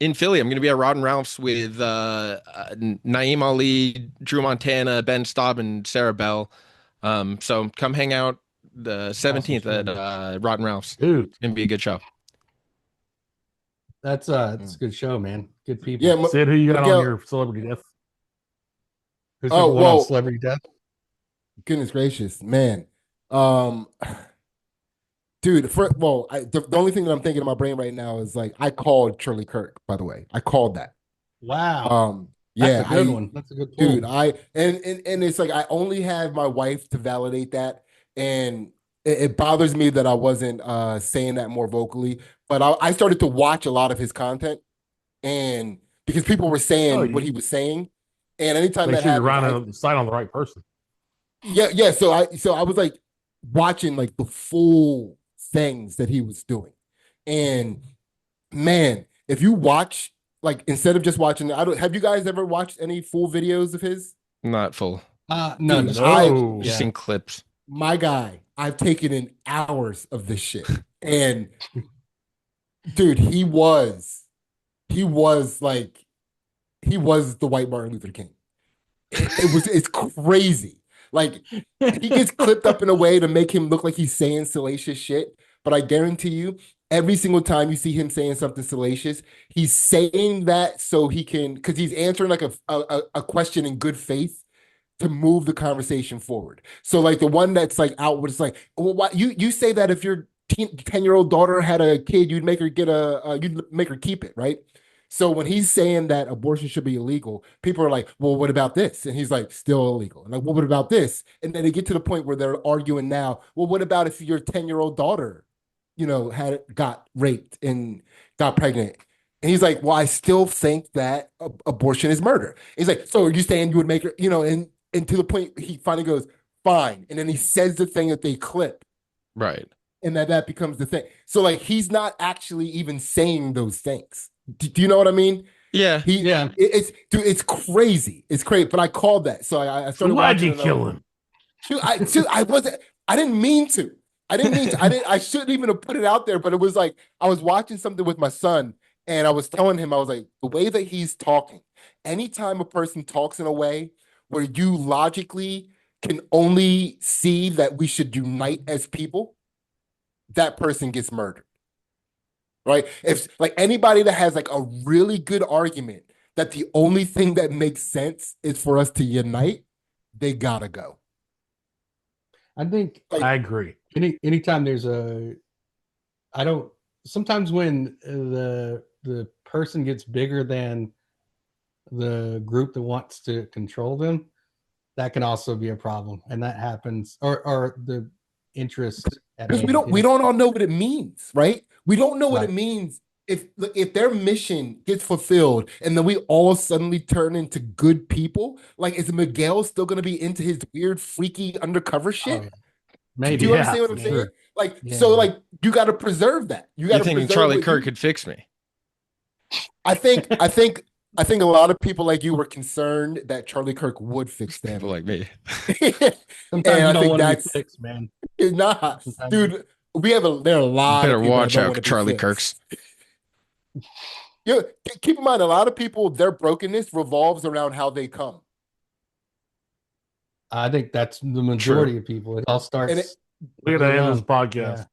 in Philly, I'm going to be at Rod and Ralph's with Naeem Ali, Drew Montana, Ben Staub, and Sarah Bell. So come hang out the 17th at Rod and Ralph's.
Dude,
It's going to be a good show.
It's a good show, man. Good people.
Yeah,
Sid, who you got
Miguel-
on your celebrity death?
Who's
Oh,
number one
well-
on Celebrity Death?
Goodness gracious, man. Dude, the only thing that I'm thinking in my brain right now is like I called Charlie Kirk, by the way. I called that.
Wow.
Yeah,
That's a good one. That's a good pull.
dude, and it's like I only have my wife to validate that, and it bothers me that I wasn't saying that more vocally. But I started to watch a lot of his content, and because people were saying what he was saying, and anytime
Make
that
sure you're
happens,
running the site on the right person.
yeah. So I was like watching like the full things that he was doing, and man, if you watch like instead of just watching, have you guys ever watched any full videos of his?
Not full.
No,
Dude,
just
No.
Just
yeah.
seen clips.
My guy, I've taken in hours of this shit, and dude, he was the white Martin Luther King. It's crazy. Like he gets clipped up in a way to make him look like he's saying salacious shit. But I guarantee you, every single time you see him saying something salacious, he's saying that so he can, because he's answering like a question in good faith to move the conversation forward. So like the one that's like outward, it's like, well, why you say that if your 10-year-old daughter had a kid, you'd make her you'd make her keep it, right? So when he's saying that abortion should be illegal, people are like, well, what about this? And he's like, still illegal. And like, well, what about this? And then they get to the point where they're arguing now, well, what about if your 10-year-old daughter, got raped and got pregnant? And he's like, well, I still think that abortion is murder. He's like, so are you saying you would make her, and to the point he finally goes, fine. And then he says the thing that they clip.
Right.
And that becomes the thing. So like, he's not actually even saying those things. Do you know what I mean?
Yeah.
It's crazy. It's crazy. But I called that. So I started
Why'd
watching.
you kill him?
I didn't mean to. I shouldn't even have put it out there, but it was like I was watching something with my son and I was telling him, I was like, the way that he's talking, anytime a person talks in a way where you logically can only see that we should unite as people, that person gets murdered. Right? If like anybody that has like a really good argument that the only thing that makes sense is for us to unite, they gotta go.
I think
I agree.
anytime there's sometimes when the person gets bigger than the group that wants to control them, that can also be a problem. And that happens or the interest
because we don't all know what it means, right? We don't know what it means if their mission gets fulfilled and then we all suddenly turn into good people. Like, is Miguel still going to be into his weird, freaky undercover shit?
Oh, yeah. Maybe.
Do you understand what I'm saying?
Sure.
Like,
Yeah.
so like you got to preserve that. You got to
think
preserve
Charlie
what
Kirk could fix me?
I think a lot of people like you were concerned that Charlie Kirk would fix them.
People like me.
Sometimes
And
you
I
don't
think
want to be
that's-
fixed, man.
Nah,
Sometimes-
dude, there are a lot
Better
of people that
watch
don't
out,
wanna be
Charlie
fixed.
Kirks.
Yeah, keep in mind, a lot of people, their brokenness revolves around how they come.
I think that's the majority of people. It all starts.
And it-
We're gonna end this
young.
podcast.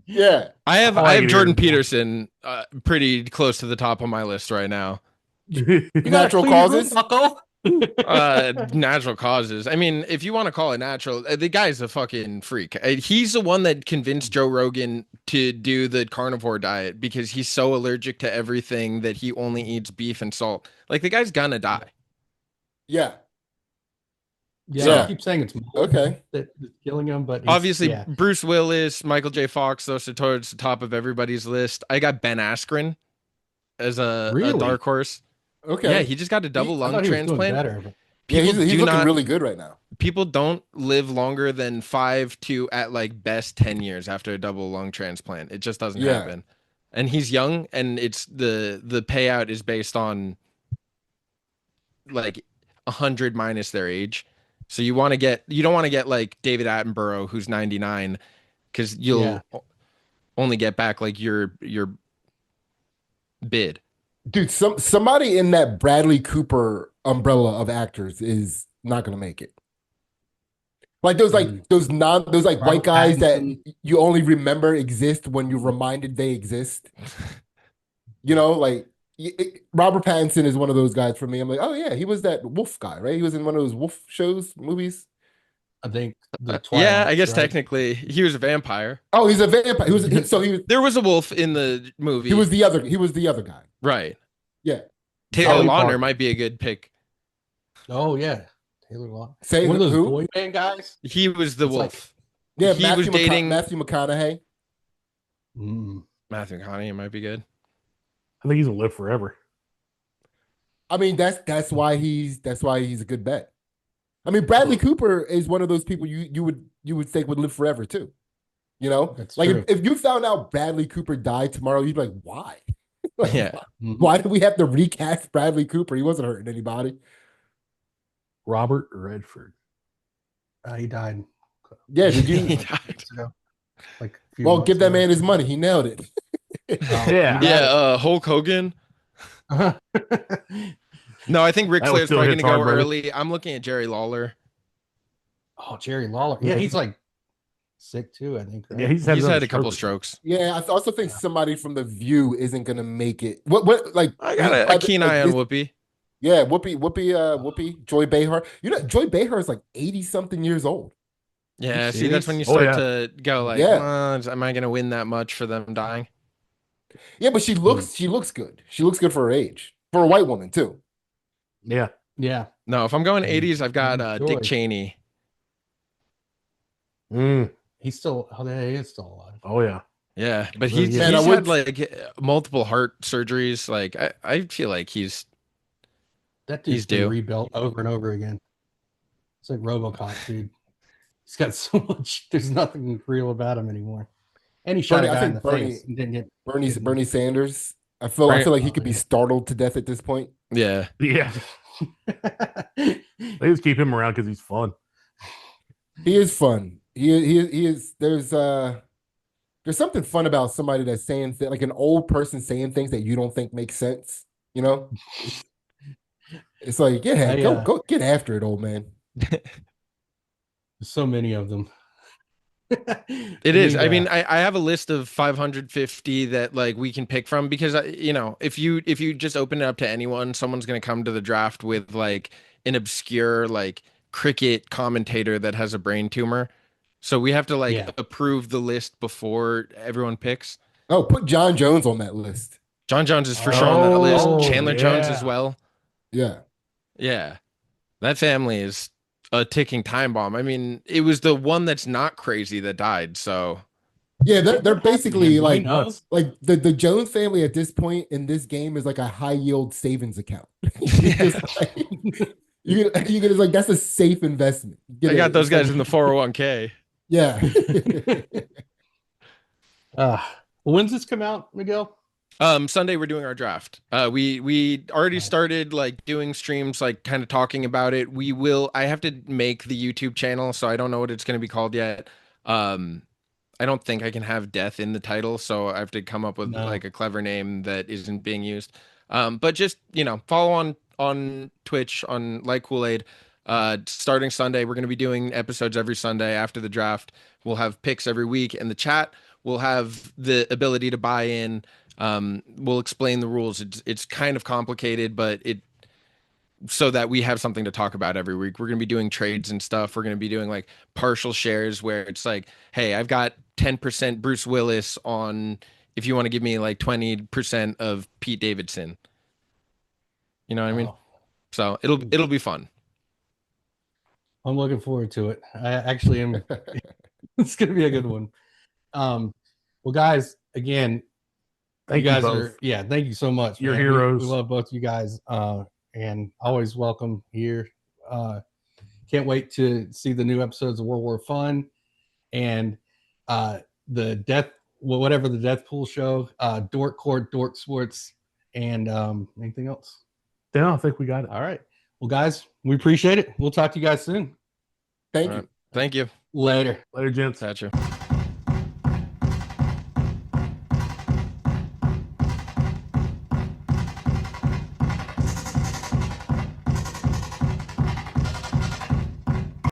Yeah.
I have
All I can
Jordan
hear is-
Peterson pretty close to the top of my list right now.
Natural causes?
Natural causes. I mean, if you want to call it natural, the guy's a fucking freak. He's the one that convinced Joe Rogan to do the carnivore diet because he's so allergic to everything that he only eats beef and salt. Like, the guy's gonna die.
Yeah.
Yeah, I keep saying it's
Okay.
that's killing him, but
Obviously,
yeah.
Bruce Willis, Michael J. Fox, those are towards the top of everybody's list. I got Ben Askren as a
Really?
dark horse.
Okay.
Yeah, he just got a double
I
lung
thought he was doing
transplant.
better, but-
Yeah, he's
People do
looking
not-
really good right now.
People don't live longer than 5 to at like best 10 years after a double lung transplant. It just doesn't
Yeah.
happen. And he's young, and it's the payout is based on like 100 minus their age. So you don't want to get like David Attenborough who's 99 because you'll only get back like your bid.
Dude, somebody in that Bradley Cooper umbrella of actors is not gonna make it. Like those white
Robert
guys
Pattinson.
that you only remember exist when you're reminded they exist. You know, like Robert Pattinson is one of those guys for me. I'm like, oh yeah, he was that wolf guy, right? He was in one of those wolf shows, movies.
I think the
Yeah, I
Twilights,
guess
right?
technically he was a vampire.
Oh, he's a vampire. So
There was a wolf in the movie.
he was the other guy.
Right.
Yeah.
Taylor
Dolly
Lautner
Parton.
might be a good pick.
Oh yeah, Taylor Lautner.
Say
One of those
who?
boy band guys.
He was the
It's like-
wolf.
Yeah,
he was dating
Matthew McConaughey.
Matthew McConaughey might be good.
I think he's gonna live forever.
I mean, that's why he's a good bet. I mean, Bradley Cooper is one of those people you would think would live forever too. You know,
That's
like
true.
if you found out Bradley Cooper died tomorrow, you'd be like, why? Like,
Yeah.
Why do we have to recast Bradley Cooper? He wasn't hurting anybody.
Robert Redford.
He died.
Yeah, did
He
you?
died.
Months ago. Like a few
Well,
months
give that
ago.
man his money. He nailed it.
Yeah.
Yeah, Hulk Hogan. No, I think Ric
That one
Flair's
still
probably
hits
gonna go
hard, brother.
early. I'm looking at Jerry Lawler.
Oh, Jerry Lawler. Yeah, he's like sick too, I think. Right?
Yeah, he's
He's
another
had a couple
stroke.
strokes.
Yeah, I also think somebody from The View isn't gonna make it. What like?
I got a keen eye on Whoopi.
Yeah, Whoopi, Joy Behar. You know, Joy Behar is like 80 something years old.
Yeah,
You
see, that's when you
serious?
start
Oh,
to go like,
Yeah.
am I gonna win that much for them dying?
Yeah, but she looks good. She looks good for her age. For a white woman, too.
Yeah.
Yeah.
No, if I'm going 80s, I've got
Joy.
Dick Cheney.
He's still he is still alive.
Oh yeah.
Yeah, but
Really
he's
good.
Man, I
had
would-
like multiple heart surgeries. Like I feel like he's
That
He's
dude's been
due.
rebuilt over and over again. It's like RoboCop, dude. He's got so much. There's nothing real about him anymore. And he shot
Bernie-
a
I
guy in
think
the
Bernie-
face. And didn't get.
Bernie Sanders. I feel like he could be
Yeah.
startled to death at this point.
yeah.
Yeah. They just keep him around because he's fun.
He is fun. He is. There's something fun about somebody that's saying like an old person saying things that you don't think make sense. You know, it's like go get after it, old man.
There's so many of them.
It is. I mean, I have a list of 550 that like we can pick from because if you just open it up to anyone, someone's gonna come to the draft with like an obscure like cricket commentator that has a brain tumor. So we have to approve the list before everyone picks.
Oh, put John Jones on that list.
John Jones is for sure on that list.
Oh,
Chandler Jones
yeah.
as well.
Yeah.
Yeah. That family is a ticking time bomb. I mean, it was the one that's not crazy that died. So
Yeah, they're basically
Why
like
not?
the Jones family at this point in this game is like a high yield savings account. You can just like that's a safe investment.
I got those guys in the 401k.
Yeah.
When's this come out, Miguel?
Sunday we're doing our draft. We already started like doing streams, like kind of talking about it. I have to make the YouTube channel, so I don't know what it's going to be called yet. I don't think I can have death in the title, so I have to come up with like a clever name that isn't being used. But just, follow on Twitch on Like Kool-Aid. Starting Sunday, we're going to be doing episodes every Sunday after the draft. We'll have picks every week in the chat. We'll have the ability to buy in. We'll explain the rules. It's kind of complicated, but so that we have something to talk about every week. We're going to be doing trades and stuff. We're going to be doing like partial shares where it's like, hey, I've got 10% Bruce Willis on if you want to give me like 20% of Pete Davidson. You know what I mean? So it'll be fun.
I'm looking forward to it. I actually am. It's going to be a good one. Well, guys, again,
Thank you
guys
both.
thank you so much.
You're
man.
heroes.
We love both you guys, and always welcome here. Can't wait to see the new episodes of World War Fun and the whatever the Death Pool show, Dork Court, Dork Sports, and anything else.
Yeah, I think we got it.
All right. Well, guys, we appreciate it. We'll talk to you guys soon.
Thank
All
you.
right. Thank you.
Later.
Later, gents.
Gotcha.